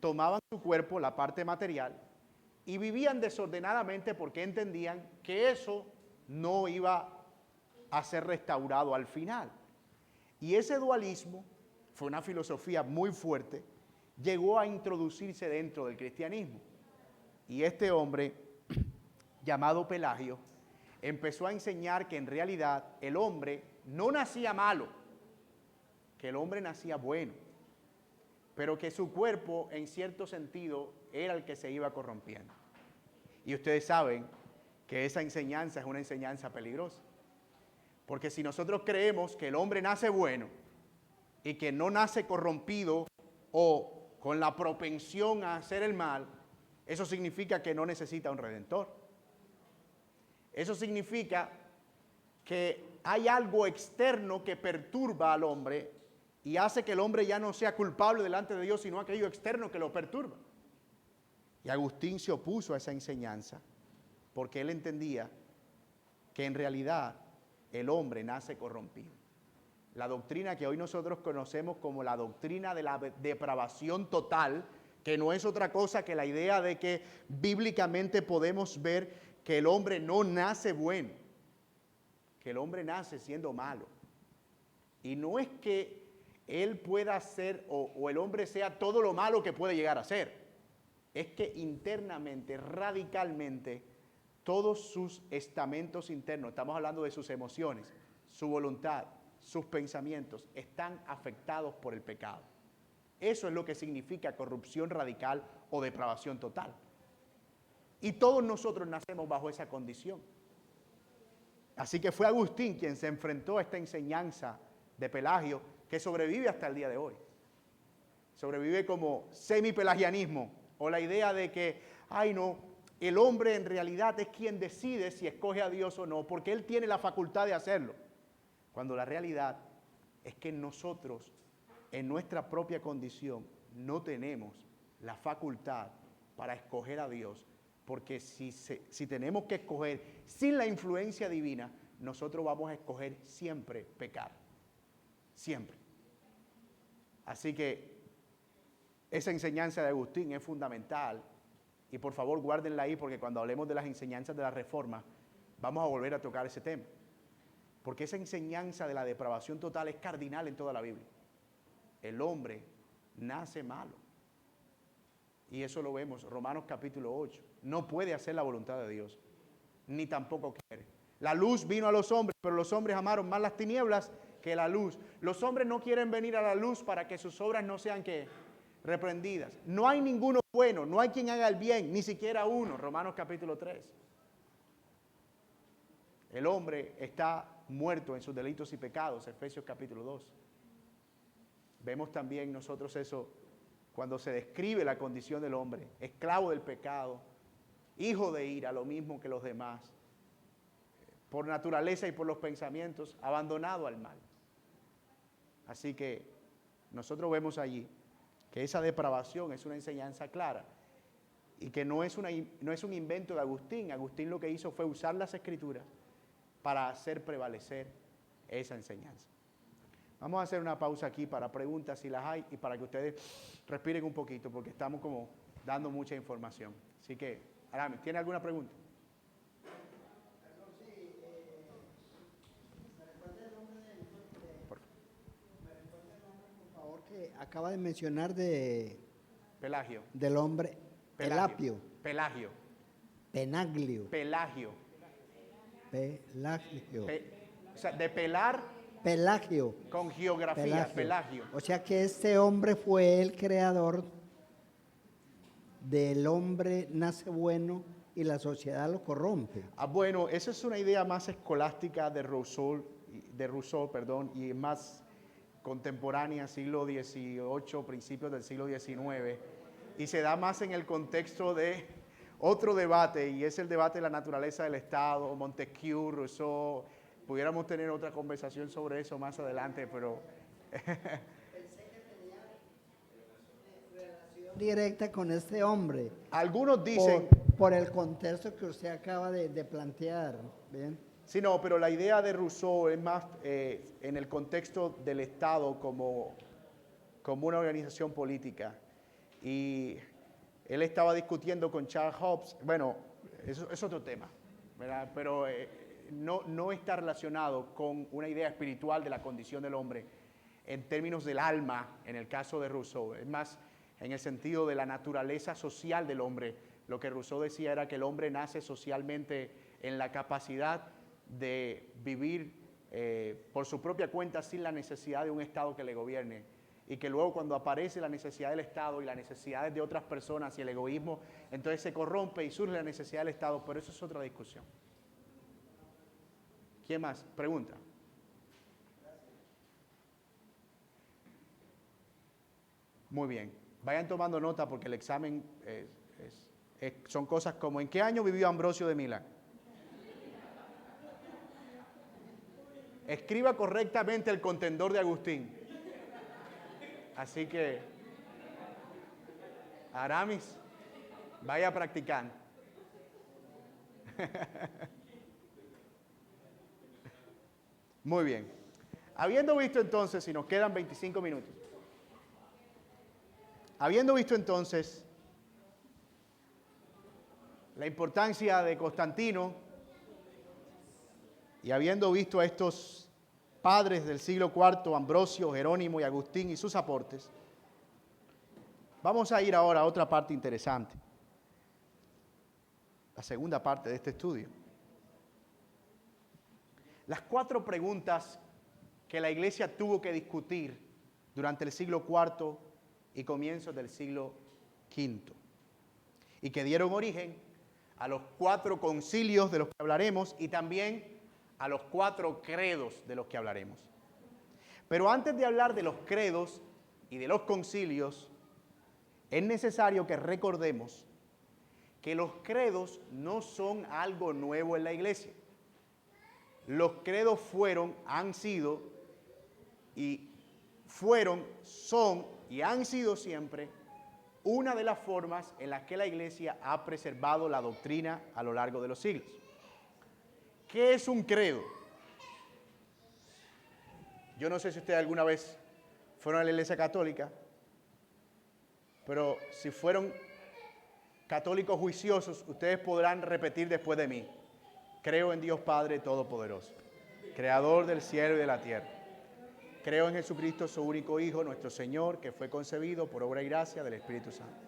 tomaban su cuerpo, la parte material, y vivían desordenadamente porque entendían que eso no iba a ser restaurado al final. Y ese dualismo fue una filosofía muy fuerte, llegó a introducirse dentro del cristianismo. Y este hombre, llamado Pelagio, empezó a enseñar que en realidad el hombre no nacía malo, que el hombre nacía bueno, pero que su cuerpo, en cierto sentido, era el que se iba corrompiendo. Y ustedes saben que esa enseñanza es una enseñanza peligrosa. Porque si nosotros creemos que el hombre nace bueno y que no nace corrompido o con la propensión a hacer el mal, eso significa que no necesita un redentor. Eso significa que hay algo externo que perturba al hombre y hace que el hombre ya no sea culpable delante de Dios, sino aquello externo que lo perturba. Y Agustín se opuso a esa enseñanza porque él entendía que en realidad el hombre nace corrompido. La doctrina que hoy nosotros conocemos como la doctrina de la depravación total, que no es otra cosa que la idea de que bíblicamente podemos ver que el hombre no nace bueno, que el hombre nace siendo malo. Y no es que él pueda ser o el hombre sea todo lo malo que puede llegar a ser. Es que internamente, radicalmente, todos sus estamentos internos, estamos hablando de sus emociones, su voluntad, sus pensamientos, están afectados por el pecado. Eso es lo que significa corrupción radical o depravación total. Y todos nosotros nacemos bajo esa condición. Así que fue Agustín quien se enfrentó a esta enseñanza de Pelagio que sobrevive hasta el día de hoy. Sobrevive como semipelagianismo o la idea de que, ay no, el hombre en realidad es quien decide si escoge a Dios o no, porque él tiene la facultad de hacerlo. Cuando la realidad es que nosotros, en nuestra propia condición, no tenemos la facultad para escoger a Dios, porque si tenemos que escoger sin la influencia divina, nosotros vamos a escoger siempre pecar. Siempre. Así que esa enseñanza de Agustín es fundamental y por favor guárdenla ahí porque cuando hablemos de las enseñanzas de la Reforma vamos a volver a tocar ese tema. Porque esa enseñanza de la depravación total es cardinal en toda la Biblia. El hombre nace malo. Y eso lo vemos, Romanos capítulo 8. No puede hacer la voluntad de Dios, ni tampoco quiere. La luz vino a los hombres, pero los hombres amaron más las tinieblas que la luz. Los hombres no quieren venir a la luz para que sus obras no sean ¿qué? Reprendidas. No hay ninguno bueno, no hay quien haga el bien, ni siquiera uno. Romanos capítulo 3. El hombre está muerto en sus delitos y pecados, Efesios capítulo 2. Vemos también nosotros eso cuando se describe la condición del hombre, esclavo del pecado, hijo de ira, lo mismo que los demás, por naturaleza y por los pensamientos, abandonado al mal. Así que nosotros vemos allí que esa depravación es una enseñanza clara y que no es un invento de Agustín. Agustín lo que hizo fue usar las Escrituras para hacer prevalecer esa enseñanza. Vamos a hacer una pausa aquí para preguntas si las hay y para que ustedes respiren un poquito porque estamos como dando mucha información. Así que, Aramis, ¿tiene alguna pregunta? Por favor, que acaba de mencionar del hombre Pelagio. Pelagio. Penaglio. Pelagio. O sea, de pelar. Pelagio. Con geografía, Pelagio. O sea que este hombre fue el creador del hombre nace bueno y la sociedad lo corrompe. Bueno, esa es una idea más escolástica de Rousseau, y más contemporánea, siglo XVIII, principios del siglo XIX, y se da más en el contexto de otro debate, y es el debate de la naturaleza del Estado, Montesquieu, Rousseau. Pudiéramos tener otra conversación sobre eso más adelante, pero... Pensé que tenía relación directa con este hombre. Algunos dicen... Por el contexto que usted acaba de plantear, ¿bien? Sí, no, pero la idea de Rousseau es más en el contexto del Estado como una organización política. Y él estaba discutiendo con Charles Hobbes, bueno, eso es otro tema, ¿verdad? Pero no está relacionado con una idea espiritual de la condición del hombre en términos del alma, en el caso de Rousseau. Es más en el sentido de la naturaleza social del hombre. Lo que Rousseau decía era que el hombre nace socialmente en la capacidad de vivir por su propia cuenta sin la necesidad de un Estado que le gobierne. Y que luego cuando aparece la necesidad del Estado y las necesidades de otras personas y el egoísmo, entonces se corrompe y surge la necesidad del Estado, pero eso es otra discusión. ¿Quién más? Pregunta. Muy bien. Vayan tomando nota porque el examen son cosas como ¿en qué año vivió Ambrosio de Milán? Escriba correctamente el contendor de Agustín. Así que, Aramis, vaya practicando. Muy bien. Habiendo visto entonces, si nos quedan 25 minutos, habiendo visto entonces la importancia de Constantino y habiendo visto a estos padres del siglo IV, Ambrosio, Jerónimo y Agustín y sus aportes, vamos a ir ahora a otra parte interesante, la segunda parte de este estudio. Las 4 preguntas que la Iglesia tuvo que discutir durante el siglo IV y comienzos del siglo V, y que dieron origen a los 4 concilios de los que hablaremos y también a los 4 credos de los que hablaremos. Pero antes de hablar de los credos y de los concilios, es necesario que recordemos que los credos no son algo nuevo en la Iglesia. Los credos han sido y son y han sido siempre una de las formas en las que la Iglesia ha preservado la doctrina a lo largo de los siglos. ¿Qué es un credo? Yo no sé si ustedes alguna vez fueron a la Iglesia Católica, pero si fueron católicos juiciosos, ustedes podrán repetir después de mí. Creo en Dios Padre Todopoderoso, Creador del cielo y de la tierra. Creo en Jesucristo, su único Hijo, nuestro Señor, que fue concebido por obra y gracia del Espíritu Santo.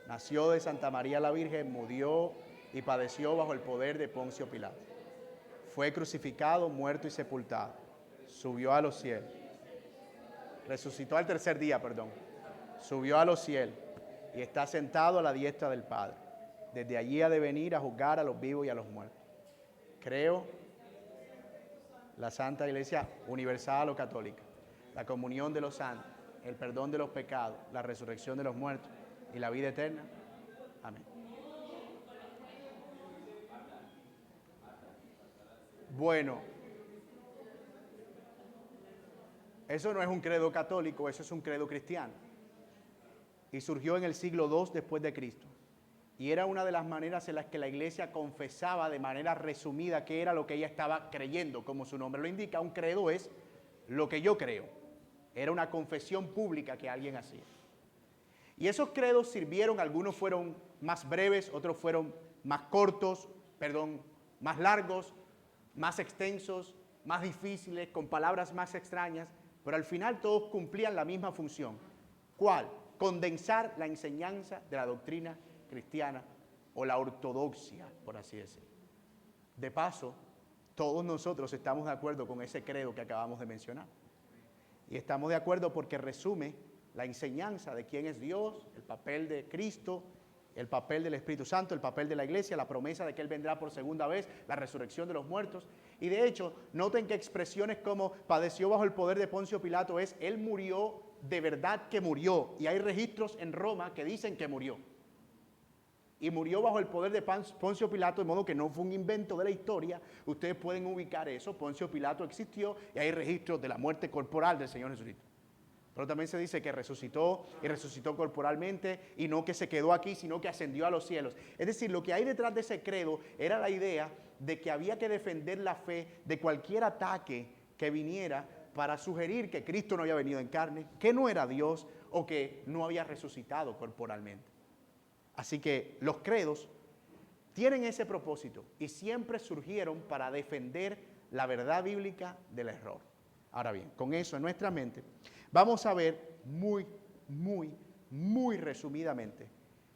Nació de Santa María la Virgen, murió y padeció bajo el poder de Poncio Pilato. Fue crucificado, muerto y sepultado. Subió a los cielos. Resucitó al tercer día, Subió a los cielos y está sentado a la diestra del Padre. Desde allí ha de venir a juzgar a los vivos y a los muertos. Creo la Santa Iglesia Universal o Católica, la comunión de los santos, el perdón de los pecados, la resurrección de los muertos y la vida eterna. Amén. Bueno, eso no es un credo católico, eso es un credo cristiano. Y surgió en el siglo II después de Cristo. Y era una de las maneras en las que la Iglesia confesaba de manera resumida qué era lo que ella estaba creyendo, como su nombre lo indica. Un credo es lo que yo creo. Era una confesión pública que alguien hacía. Y esos credos sirvieron, algunos fueron más breves, otros fueron más cortos, más largos, más extensos, más difíciles, con palabras más extrañas, pero al final todos cumplían la misma función. ¿Cuál? Condensar la enseñanza de la doctrina cristiana o la ortodoxia, por así decirlo. De paso, todos nosotros estamos de acuerdo con ese credo que acabamos de mencionar. Y estamos de acuerdo porque resume la enseñanza de quién es Dios, el papel de Cristo, el papel del Espíritu Santo, el papel de la Iglesia, la promesa de que Él vendrá por segunda vez, la resurrección de los muertos. Y de hecho, noten que expresiones como padeció bajo el poder de Poncio Pilato es Él murió de verdad que murió. Y hay registros en Roma que dicen que murió. Y murió bajo el poder de Poncio Pilato, de modo que no fue un invento de la historia. Ustedes pueden ubicar eso. Poncio Pilato existió y hay registros de la muerte corporal del Señor Jesucristo. Pero también se dice que resucitó y resucitó corporalmente y no que se quedó aquí, sino que ascendió a los cielos. Es decir, lo que hay detrás de ese credo era la idea de que había que defender la fe de cualquier ataque que viniera para sugerir que Cristo no había venido en carne, que no era Dios o que no había resucitado corporalmente. Así que los credos tienen ese propósito y siempre surgieron para defender la verdad bíblica del error. Ahora bien, con eso en nuestra mente, vamos a ver muy resumidamente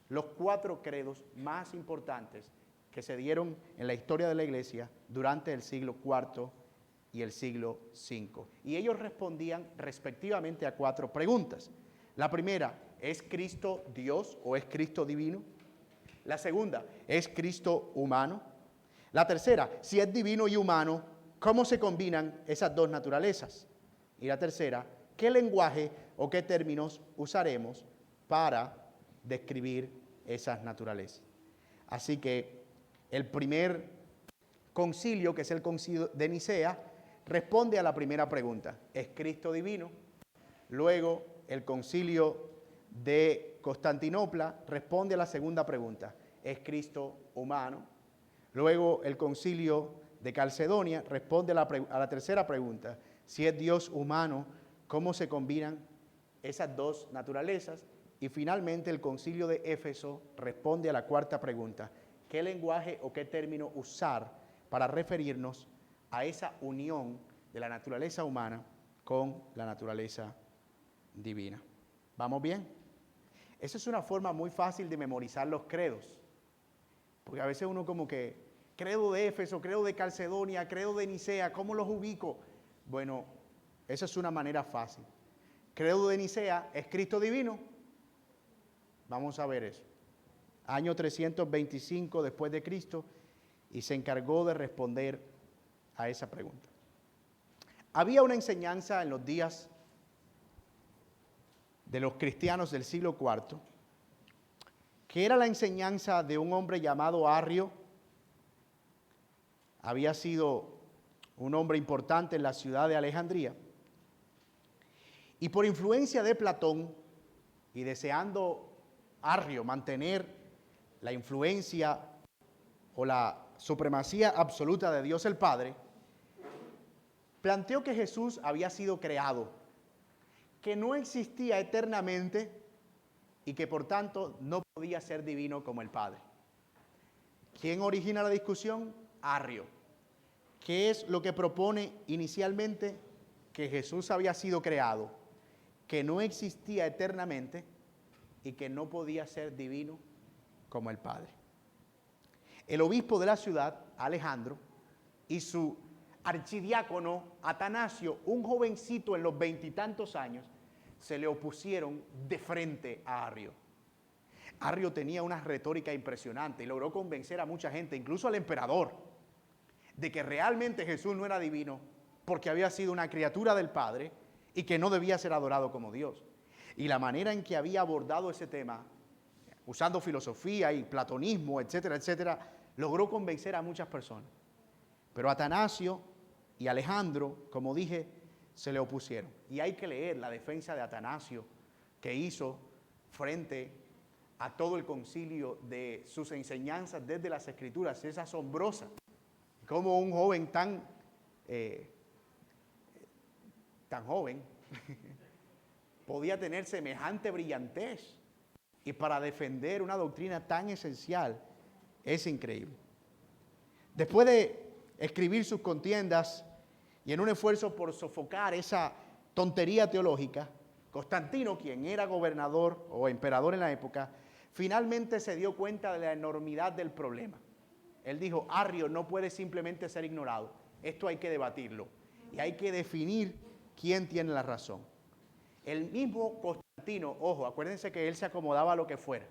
los 4 credos más importantes que se dieron en la historia de la Iglesia durante el siglo IV y el siglo V. Y ellos respondían respectivamente a 4 preguntas. La primera, ¿es Cristo Dios o es Cristo divino? La segunda, ¿es Cristo humano? La tercera, si es divino y humano, ¿cómo se combinan esas dos naturalezas? Y la tercera, ¿qué lenguaje o qué términos usaremos para describir esas naturalezas? Así que el primer concilio, que es el concilio de Nicea, responde a la primera pregunta, ¿es Cristo divino? Luego, el concilio de Constantinopla responde a la segunda pregunta, ¿es Cristo humano? Luego, el concilio de Calcedonia responde a la tercera pregunta, si es Dios humano, ¿cómo se combinan esas dos naturalezas? Y finalmente, el concilio de Éfeso responde a la cuarta pregunta, ¿qué lenguaje o qué término usar para referirnos a esa unión de la naturaleza humana con la naturaleza divina? ¿Vamos bien? Esa es una forma muy fácil de memorizar los credos. Porque a veces uno como que, credo de Éfeso, credo de Calcedonia, credo de Nicea, ¿cómo los ubico? Bueno, esa es una manera fácil. Credo de Nicea, ¿es Cristo divino? Vamos a ver eso. Año 325 después de Cristo, y se encargó de responder a esa pregunta. Había una enseñanza en los días de los cristianos del siglo IV, que era la enseñanza de un hombre llamado Arrio. Había sido un hombre importante en la ciudad de Alejandría. Y por influencia de Platón, y deseando Arrio mantener la influencia o la supremacía absoluta de Dios el Padre, planteó que Jesús había sido creado, que no existía eternamente y que por tanto no podía ser divino como el Padre. ¿Quién origina la discusión? Arrio. ¿Qué es lo que propone inicialmente? Que Jesús había sido creado, que no existía eternamente y que no podía ser divino como el Padre. El obispo de la ciudad, Alejandro, y su archidiácono Atanasio, un jovencito en los 20 y tantos años, se le opusieron de frente a Arrio. Arrio tenía una retórica impresionante y logró convencer a mucha gente, incluso al emperador, de que realmente Jesús no era divino porque había sido una criatura del Padre y que no debía ser adorado como Dios. Y la manera en que había abordado ese tema, usando filosofía y platonismo, etcétera, etcétera, logró convencer a muchas personas. Pero Atanasio y Alejandro, como dije, se le opusieron. Y hay que leer la defensa de Atanasio que hizo frente a todo el concilio de sus enseñanzas desde las Escrituras. Es asombrosa cómo un joven tan joven podía tener semejante brillantez. Y para defender una doctrina tan esencial, es increíble. Después de escribir sus contiendas y en un esfuerzo por sofocar esa tontería teológica, Constantino, quien era gobernador o emperador en la época, finalmente se dio cuenta de la enormidad del problema. Él dijo, Arrio no puede simplemente ser ignorado, esto hay que debatirlo y hay que definir quién tiene la razón. El mismo Constantino, ojo, acuérdense que él se acomodaba a lo que fuera.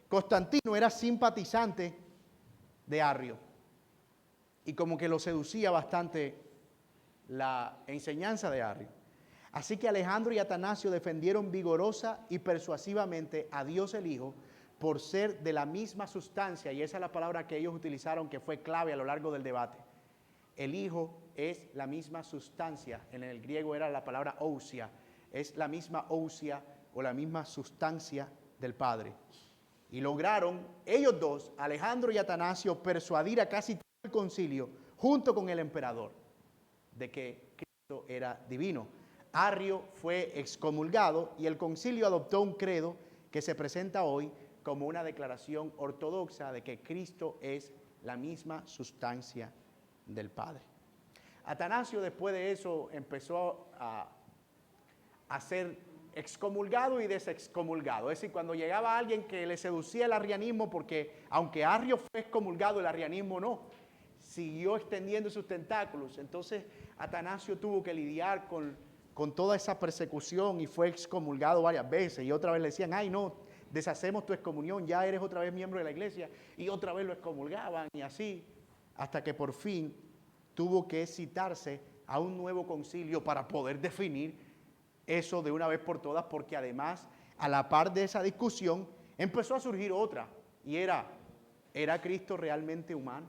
Constantino era simpatizante de Arrio y como que lo seducía bastante la enseñanza de Arrio. Así que Alejandro y Atanasio defendieron vigorosa y persuasivamente a Dios el Hijo por ser de la misma sustancia, y esa es la palabra que ellos utilizaron que fue clave a lo largo del debate. El Hijo es la misma sustancia, en el griego era la palabra ousia, es la misma ousia o la misma sustancia del Padre. Y lograron ellos dos, Alejandro y Atanasio, persuadir a casi todo el concilio, junto con el emperador, de que Cristo era divino. Arrio fue excomulgado y el concilio adoptó un credo que se presenta hoy como una declaración ortodoxa de que Cristo es la misma sustancia del Padre. Atanasio después de eso empezó a ser excomulgado y desexcomulgado. Es decir, cuando llegaba alguien que le seducía el arrianismo, porque aunque Arrio fue excomulgado, el arrianismo no. siguió extendiendo sus tentáculos. Entonces Atanasio tuvo que lidiar con toda esa persecución y fue excomulgado varias veces. Y otra vez le decían, ay no, deshacemos tu excomunión, ya eres otra vez miembro de la iglesia. Y otra vez lo excomulgaban y así, hasta que por fin tuvo que citarse a un nuevo concilio para poder definir eso de una vez por todas, porque además, a la par de esa discusión, empezó a surgir otra, y ¿era Cristo realmente humano?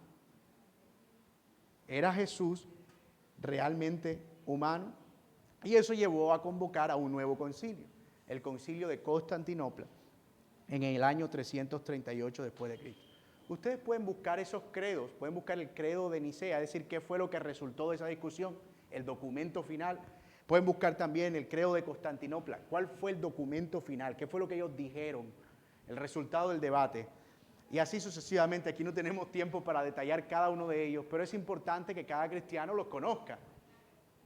¿Era Jesús realmente humano? Y eso llevó a convocar a un nuevo concilio, el concilio de Constantinopla, en el año 338 después de Cristo. Ustedes pueden buscar esos credos, pueden buscar el credo de Nicea, es decir, qué fue lo que resultó de esa discusión, el documento final. Pueden buscar también el credo de Constantinopla, cuál fue el documento final, qué fue lo que ellos dijeron, el resultado del debate. Y así sucesivamente. Aquí no tenemos tiempo para detallar cada uno de ellos, pero es importante que cada cristiano los conozca,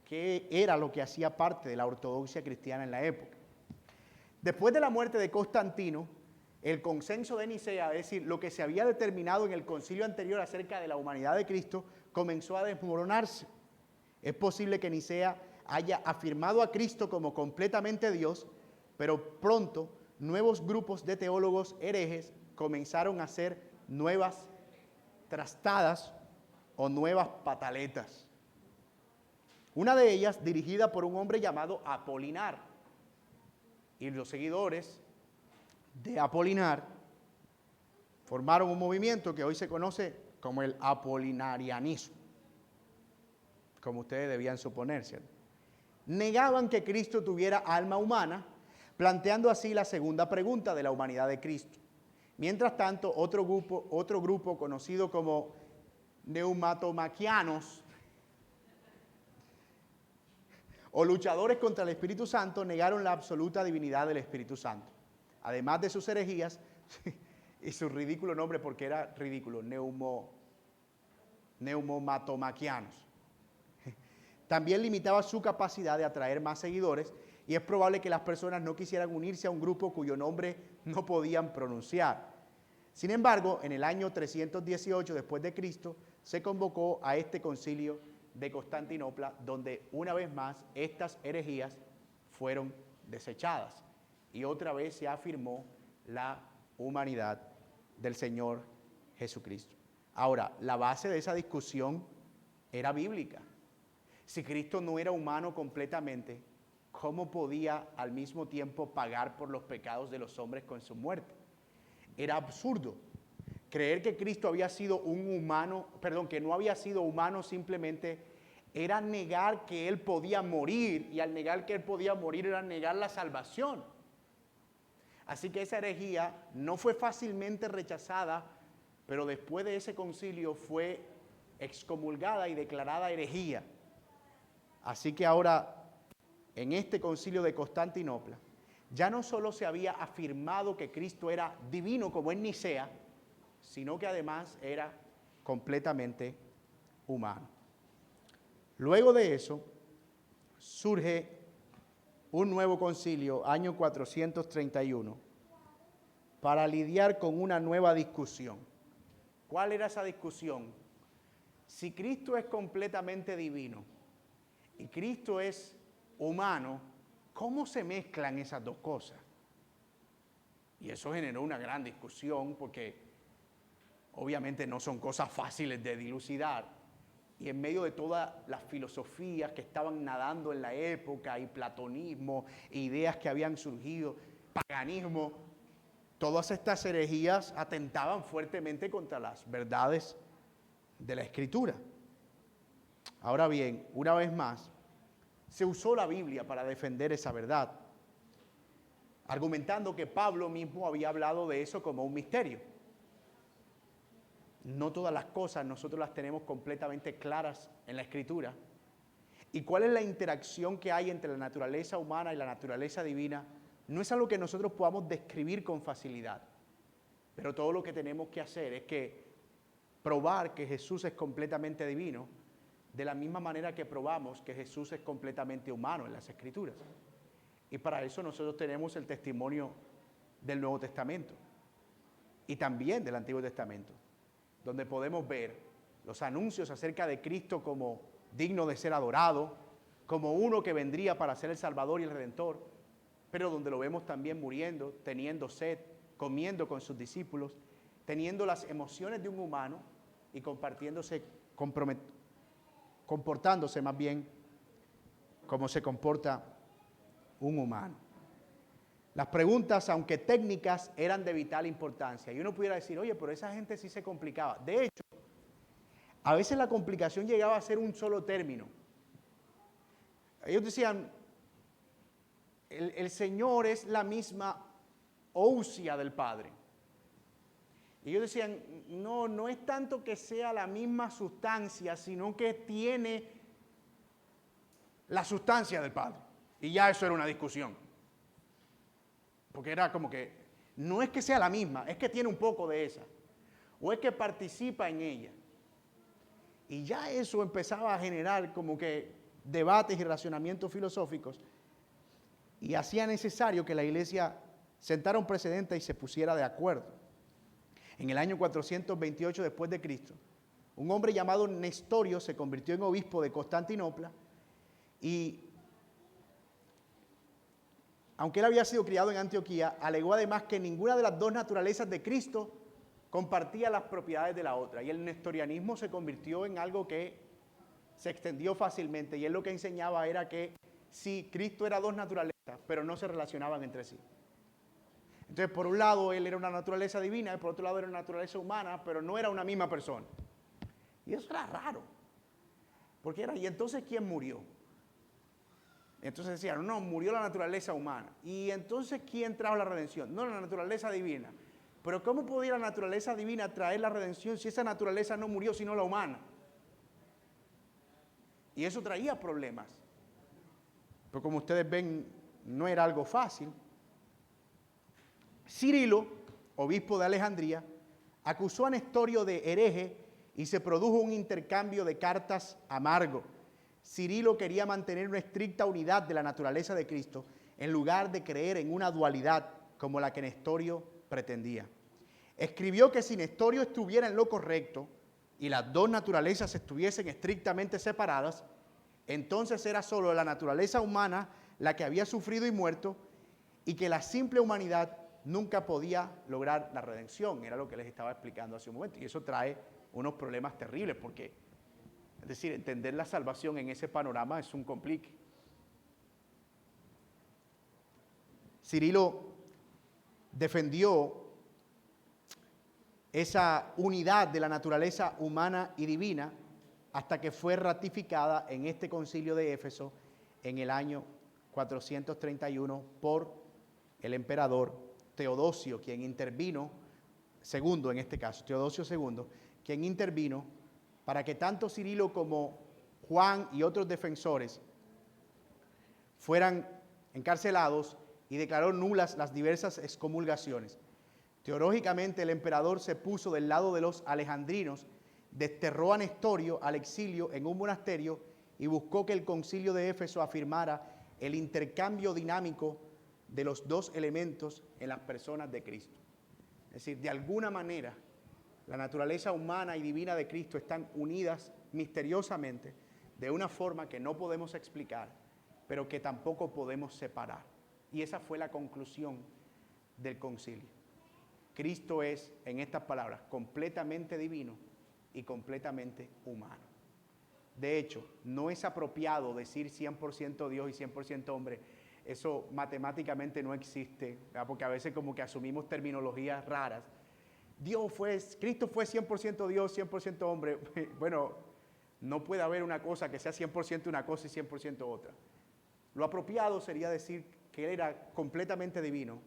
qué era lo que hacía parte de la ortodoxia cristiana en la época. Después de la muerte de Constantino, el consenso de Nicea, es decir, lo que se había determinado en el concilio anterior acerca de la humanidad de Cristo, comenzó a desmoronarse. Es posible que Nicea haya afirmado a Cristo como completamente Dios, pero pronto nuevos grupos de teólogos herejes comenzaron a hacer nuevas trastadas o nuevas pataletas. Una de ellas dirigida por un hombre llamado Apolinar. Y los seguidores de Apolinar formaron un movimiento que hoy se conoce como el apolinarianismo, como ustedes debían suponer, ¿cierto? Negaban que Cristo tuviera alma humana, planteando así la segunda pregunta de la humanidad de Cristo. Mientras tanto, otro grupo conocido como neumatomaquianos o luchadores contra el Espíritu Santo negaron la absoluta divinidad del Espíritu Santo. Además de sus herejías y su ridículo nombre, porque era ridículo, neumatomaquianos. También limitaba su capacidad de atraer más seguidores y es probable que las personas no quisieran unirse a un grupo cuyo nombre no podían pronunciar. Sin embargo, en el año 318 después de Cristo se convocó a este concilio de Constantinopla, donde una vez más estas herejías fueron desechadas y otra vez se afirmó la humanidad del Señor Jesucristo. Ahora, la base de esa discusión era bíblica. Si Cristo no era humano completamente, ¿cómo podía al mismo tiempo pagar por los pecados de los hombres con su muerte? Era absurdo. Creer que Cristo había sido que no había sido humano simplemente era negar que Él podía morir, y al negar que Él podía morir era negar la salvación. Así que esa herejía no fue fácilmente rechazada, pero después de ese concilio fue excomulgada y declarada herejía. Así que ahora, en este concilio de Constantinopla, ya no solo se había afirmado que Cristo era divino como en Nicea, sino que además era completamente humano. Luego de eso, surge un nuevo concilio, año 431, para lidiar con una nueva discusión. ¿Cuál era esa discusión? Si Cristo es completamente divino y Cristo es humano, ¿cómo se mezclan esas dos cosas? Y eso generó una gran discusión porque obviamente no son cosas fáciles de dilucidar. Y en medio de todas las filosofías que estaban nadando en la época, y platonismo, ideas que habían surgido, paganismo, todas estas herejías atentaban fuertemente contra las verdades de la Escritura. Ahora bien, una vez más, se usó la Biblia para defender esa verdad, argumentando que Pablo mismo había hablado de eso como un misterio. No todas las cosas nosotros las tenemos completamente claras en la Escritura. ¿Y cuál es la interacción que hay entre la naturaleza humana y la naturaleza divina? No es algo que nosotros podamos describir con facilidad. Pero todo lo que tenemos que hacer es que probar que Jesús es completamente divino, de la misma manera que probamos que Jesús es completamente humano en las Escrituras. Y para eso nosotros tenemos el testimonio del Nuevo Testamento y también del Antiguo Testamento, donde podemos ver los anuncios acerca de Cristo como digno de ser adorado, como uno que vendría para ser el Salvador y el Redentor, pero donde lo vemos también muriendo, teniendo sed, comiendo con sus discípulos, teniendo las emociones de un humano y comportándose más bien como se comporta un humano. Las preguntas, aunque técnicas, eran de vital importancia. Y uno pudiera decir, oye, pero esa gente sí se complicaba. De hecho, a veces la complicación llegaba a ser un solo término. Ellos decían, el Señor es la misma ousia del Padre. Y ellos decían, no es tanto que sea la misma sustancia, sino que tiene la sustancia del Padre. Y ya eso era una discusión. Porque era como que, no es que sea la misma, es que tiene un poco de esa. O es que participa en ella. Y ya eso empezaba a generar como que debates y racionamientos filosóficos. Y hacía necesario que la iglesia sentara un precedente y se pusiera de acuerdo. En el año 428 después de Cristo, un hombre llamado Nestorio se convirtió en obispo de Constantinopla y, aunque él había sido criado en Antioquía, alegó además que ninguna de las dos naturalezas de Cristo compartía las propiedades de la otra. Y el nestorianismo se convirtió en algo que se extendió fácilmente. Y él lo que enseñaba era que sí, Cristo era dos naturalezas, pero no se relacionaban entre sí. Entonces, por un lado, él era una naturaleza divina, y por otro lado era una naturaleza humana, pero no era una misma persona. Y eso era raro. Porque era, ¿y entonces quién murió? Entonces decían, no, murió la naturaleza humana. ¿Y entonces quién trajo la redención? No, la naturaleza divina. Pero ¿cómo podía la naturaleza divina traer la redención si esa naturaleza no murió, sino la humana? Y eso traía problemas. Pero como ustedes ven, no era algo fácil. Cirilo, obispo de Alejandría, acusó a Nestorio de hereje y se produjo un intercambio de cartas amargo. Cirilo quería mantener una estricta unidad de la naturaleza de Cristo en lugar de creer en una dualidad como la que Nestorio pretendía. Escribió que si Nestorio estuviera en lo correcto y las dos naturalezas estuviesen estrictamente separadas, entonces era solo la naturaleza humana la que había sufrido y muerto y que la simple humanidad nunca podía lograr la redención. Era lo que les estaba explicando hace un momento. Y eso trae unos problemas terribles porque, es decir, entender la salvación en ese panorama es un complique. Cirilo defendió esa unidad de la naturaleza humana y divina hasta que fue ratificada en este concilio de Éfeso en el año 431 por el emperador Teodosio, quien intervino, segundo en este caso, Teodosio II, quien intervino para que tanto Cirilo como Juan y otros defensores fueran encarcelados y declaró nulas las diversas excomulgaciones. Teológicamente, el emperador se puso del lado de los alejandrinos, desterró a Nestorio al exilio en un monasterio y buscó que el concilio de Éfeso afirmara el intercambio dinámico de los dos elementos en las personas de Cristo. Es decir, de alguna manera, la naturaleza humana y divina de Cristo están unidas misteriosamente de una forma que no podemos explicar, pero que tampoco podemos separar. Y esa fue la conclusión del concilio. Cristo es, en estas palabras, completamente divino y completamente humano. De hecho, no es apropiado decir 100% Dios y 100% hombre. Eso matemáticamente no existe, ¿verdad? Porque a veces como que asumimos terminologías raras. Cristo fue 100% Dios, 100% hombre. Bueno, no puede haber una cosa que sea 100% una cosa y 100% otra. Lo apropiado sería decir que Él era completamente divino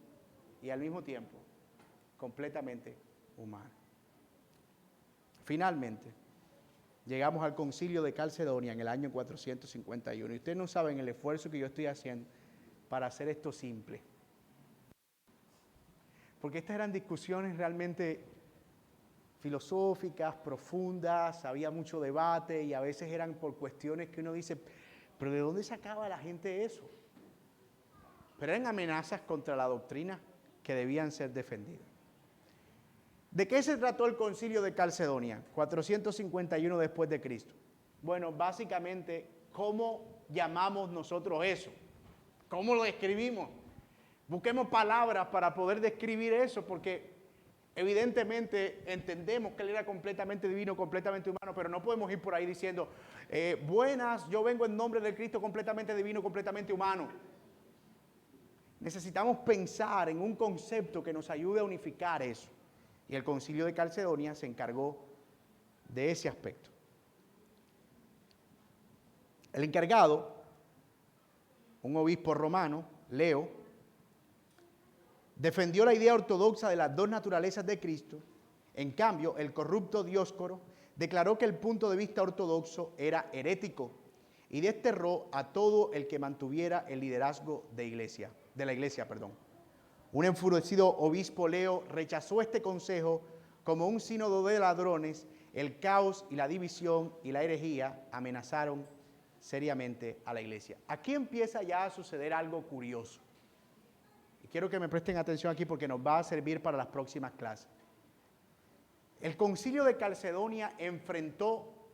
y al mismo tiempo completamente humano. Finalmente, llegamos al concilio de Calcedonia en el año 451. Y ustedes no saben el esfuerzo que yo estoy haciendo para hacer esto simple. Porque estas eran discusiones realmente filosóficas, profundas, había mucho debate y a veces eran por cuestiones que uno dice, pero ¿de dónde sacaba la gente eso? Pero eran amenazas contra la doctrina que debían ser defendidas. ¿De qué se trató el concilio de Calcedonia? 451 después de Cristo. Bueno, básicamente, ¿cómo llamamos nosotros eso? ¿Cómo lo describimos? Busquemos palabras para poder describir eso, porque evidentemente entendemos que Él era completamente divino, completamente humano, pero no podemos ir por ahí diciendo, buenas, yo vengo en nombre de Cristo completamente divino, completamente humano. Necesitamos pensar en un concepto que nos ayude a unificar eso. Y el concilio de Calcedonia se encargó de ese aspecto. El encargado, un obispo romano, Leo, defendió la idea ortodoxa de las dos naturalezas de Cristo. En cambio, el corrupto Dioscoro declaró que el punto de vista ortodoxo era herético y desterró a todo el que mantuviera el liderazgo de la iglesia. Un enfurecido obispo Leo rechazó este consejo como un sínodo de ladrones. El caos y la división y la herejía amenazaron seriamente a la iglesia. Aquí empieza ya a suceder algo curioso. Y quiero que me presten atención aquí porque nos va a servir para las próximas clases. El concilio de Calcedonia enfrentó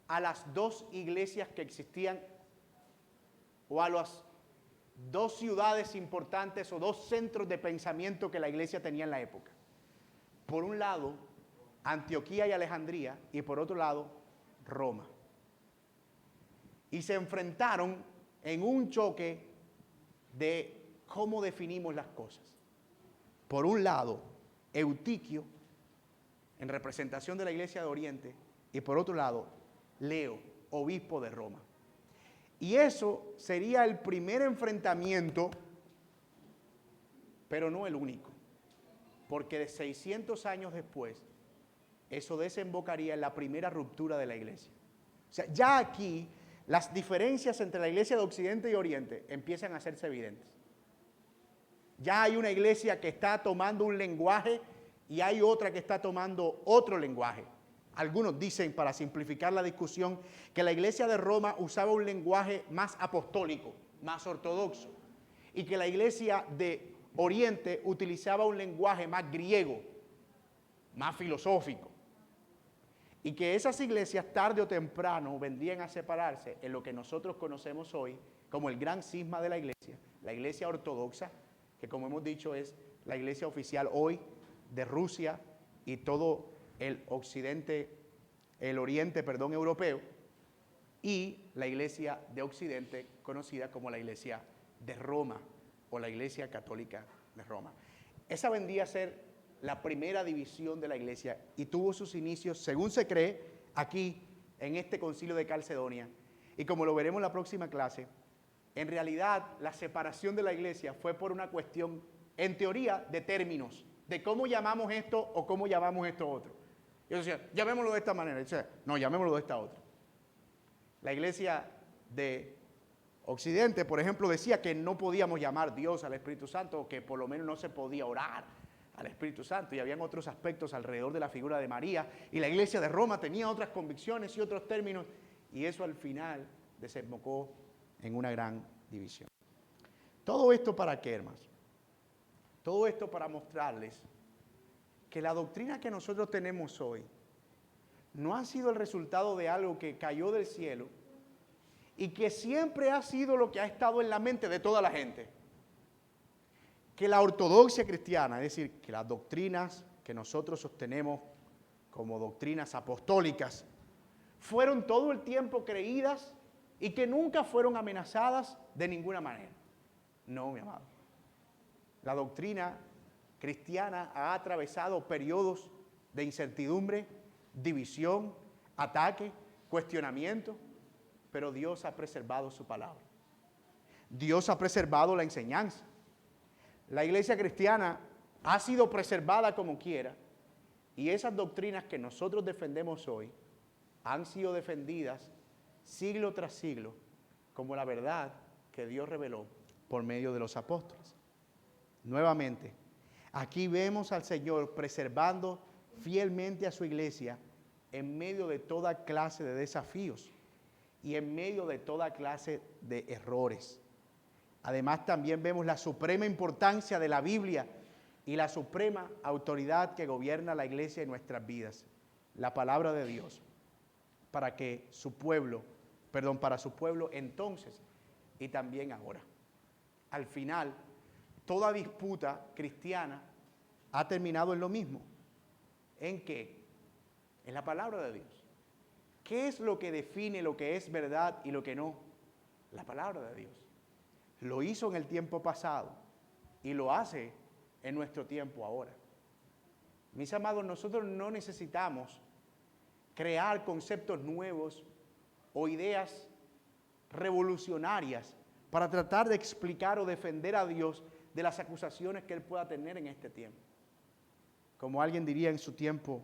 a las dos iglesias que existían, o a las dos ciudades importantes o dos centros de pensamiento que la iglesia tenía en la época. Por un lado, Antioquía y Alejandría, y por otro lado, Roma. Y se enfrentaron en un choque de cómo definimos las cosas. Por un lado, Eutiquio, en representación de la iglesia de Oriente, y por otro lado, Leo, obispo de Roma. Y eso sería el primer enfrentamiento, pero no el único, porque de 600 años después, eso desembocaría en la primera ruptura de la iglesia. O sea, ya aquí las diferencias entre la iglesia de Occidente y Oriente empiezan a hacerse evidentes. Ya hay una iglesia que está tomando un lenguaje y hay otra que está tomando otro lenguaje. Algunos dicen, para simplificar la discusión, que la iglesia de Roma usaba un lenguaje más apostólico, más ortodoxo, y que la iglesia de Oriente utilizaba un lenguaje más griego, más filosófico, y que esas iglesias tarde o temprano vendrían a separarse en lo que nosotros conocemos hoy como el gran cisma de la iglesia ortodoxa, que como hemos dicho es la iglesia oficial hoy de Rusia y todo el oriente europeo, y la iglesia de Occidente conocida como la iglesia de Roma o la iglesia católica de Roma. Esa vendría a ser la primera división de la iglesia y tuvo sus inicios, según se cree, aquí en este concilio de Calcedonia. Y como lo veremos en la próxima clase, en realidad la separación de la iglesia fue por una cuestión, en teoría, de términos, de cómo llamamos esto o cómo llamamos esto otro. Yo decía, llamémoslo de esta manera. Yo decía, no, llamémoslo de esta otra. La iglesia de Occidente, por ejemplo, decía que no podíamos llamar Dios al Espíritu Santo, o que por lo menos no se podía orar al Espíritu Santo, y habían otros aspectos alrededor de la figura de María, y la iglesia de Roma tenía otras convicciones y otros términos, y eso al final desembocó en una gran división. ¿Todo esto para qué, hermanos? Todo esto para mostrarles que la doctrina que nosotros tenemos hoy no ha sido el resultado de algo que cayó del cielo y que siempre ha sido lo que ha estado en la mente de toda la gente. Que la ortodoxia cristiana, es decir, que las doctrinas que nosotros sostenemos como doctrinas apostólicas, fueron todo el tiempo creídas y que nunca fueron amenazadas de ninguna manera. No, mi amado. La doctrina cristiana ha atravesado periodos de incertidumbre, división, ataque, cuestionamiento, pero Dios ha preservado su palabra. Dios ha preservado la enseñanza. La iglesia cristiana ha sido preservada como quiera, y esas doctrinas que nosotros defendemos hoy han sido defendidas siglo tras siglo como la verdad que Dios reveló por medio de los apóstoles. Nuevamente, aquí vemos al Señor preservando fielmente a su iglesia en medio de toda clase de desafíos y en medio de toda clase de errores. Además, también vemos la suprema importancia de la Biblia y la suprema autoridad que gobierna la iglesia en nuestras vidas, la palabra de Dios, para su pueblo entonces y también ahora. Al final, toda disputa cristiana ha terminado en lo mismo. ¿En qué? En la palabra de Dios. ¿Qué es lo que define lo que es verdad y lo que no? La palabra de Dios. Lo hizo en el tiempo pasado y lo hace en nuestro tiempo ahora. Mis amados, nosotros no necesitamos crear conceptos nuevos o ideas revolucionarias para tratar de explicar o defender a Dios de las acusaciones que Él pueda tener en este tiempo. Como alguien diría en su tiempo,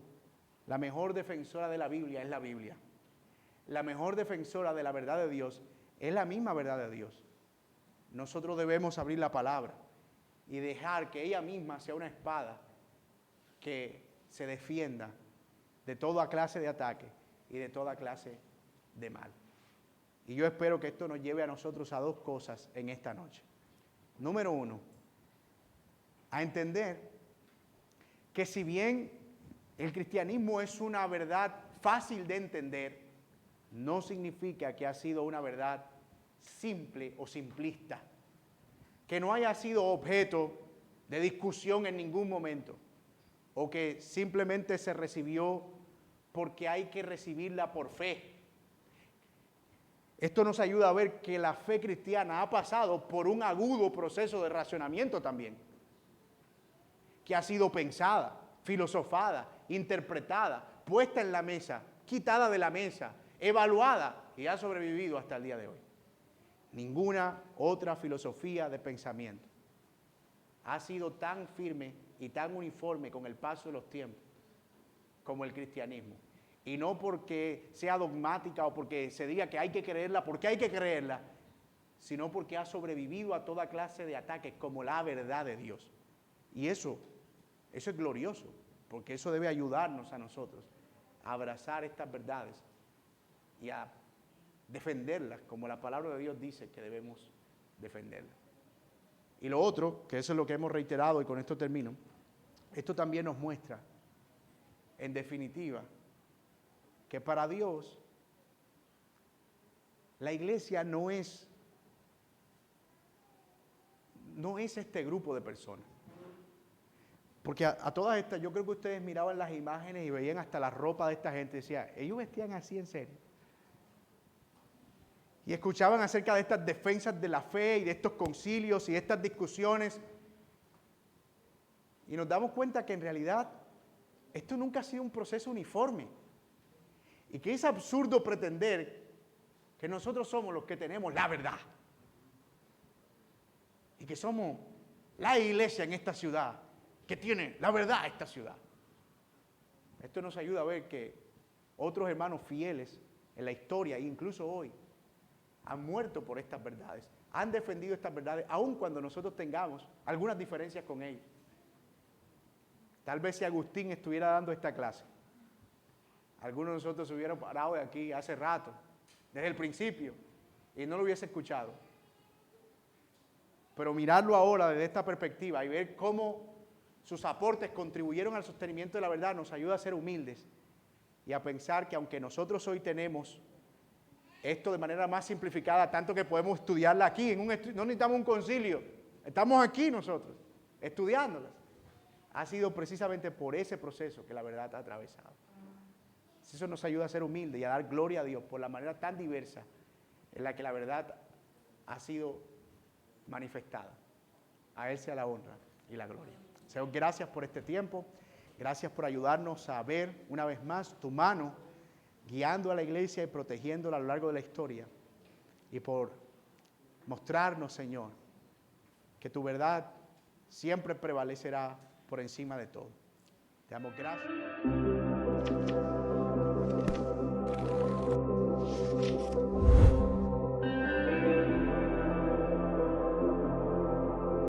la mejor defensora de la Biblia es la Biblia. La mejor defensora de la verdad de Dios es la misma verdad de Dios. Nosotros debemos abrir la palabra y dejar que ella misma sea una espada que se defienda de toda clase de ataque y de toda clase de mal. Y yo espero que esto nos lleve a nosotros a dos cosas en esta noche. Número uno, a entender que si bien el cristianismo es una verdad fácil de entender, no significa que ha sido una verdad simple o simplista, que no haya sido objeto de discusión en ningún momento, o que simplemente se recibió porque hay que recibirla por fe. Esto nos ayuda a ver que la fe cristiana ha pasado por un agudo proceso de racionamiento también, que ha sido pensada, filosofada, interpretada, puesta en la mesa, quitada de la mesa, evaluada y ha sobrevivido hasta el día de hoy. Ninguna otra filosofía de pensamiento ha sido tan firme y tan uniforme con el paso de los tiempos como el cristianismo. Y no porque sea dogmática o porque se diga que hay que creerla, porque hay que creerla, sino porque ha sobrevivido a toda clase de ataques como la verdad de Dios. Y eso es glorioso, porque eso debe ayudarnos a nosotros a abrazar estas verdades y a defenderlas como la palabra de Dios dice que debemos defenderlas. Y lo otro, que eso es lo que hemos reiterado y con esto termino, esto también nos muestra, en definitiva, que para Dios la iglesia no es este grupo de personas. Porque a todas estas, yo creo que ustedes miraban las imágenes y veían hasta la ropa de esta gente y decían, ellos vestían así en serio. Y escuchaban acerca de estas defensas de la fe y de estos concilios y de estas discusiones. Y nos damos cuenta que en realidad esto nunca ha sido un proceso uniforme. Y que es absurdo pretender que nosotros somos los que tenemos la verdad. Y que somos la iglesia en esta ciudad que tiene la verdad esta ciudad. Esto nos ayuda a ver que otros hermanos fieles en la historia, incluso hoy, han muerto por estas verdades, han defendido estas verdades, aun cuando nosotros tengamos algunas diferencias con ellos. Tal vez si Agustín estuviera dando esta clase, algunos de nosotros se hubieran parado de aquí hace rato, desde el principio, y no lo hubiese escuchado. Pero mirarlo ahora desde esta perspectiva y ver cómo sus aportes contribuyeron al sostenimiento de la verdad nos ayuda a ser humildes y a pensar que aunque nosotros hoy tenemos esto de manera más simplificada, tanto que podemos estudiarla aquí, no necesitamos un concilio, estamos aquí nosotros, estudiándolas. Ha sido precisamente por ese proceso que la verdad ha atravesado. Eso nos ayuda a ser humildes y a dar gloria a Dios por la manera tan diversa en la que la verdad ha sido manifestada. A Él sea la honra y la gloria. Señor, gracias por este tiempo, gracias por ayudarnos a ver una vez más tu mano guiando a la iglesia y protegiéndola a lo largo de la historia, y por mostrarnos, Señor, que tu verdad siempre prevalecerá por encima de todo. Te damos gracias.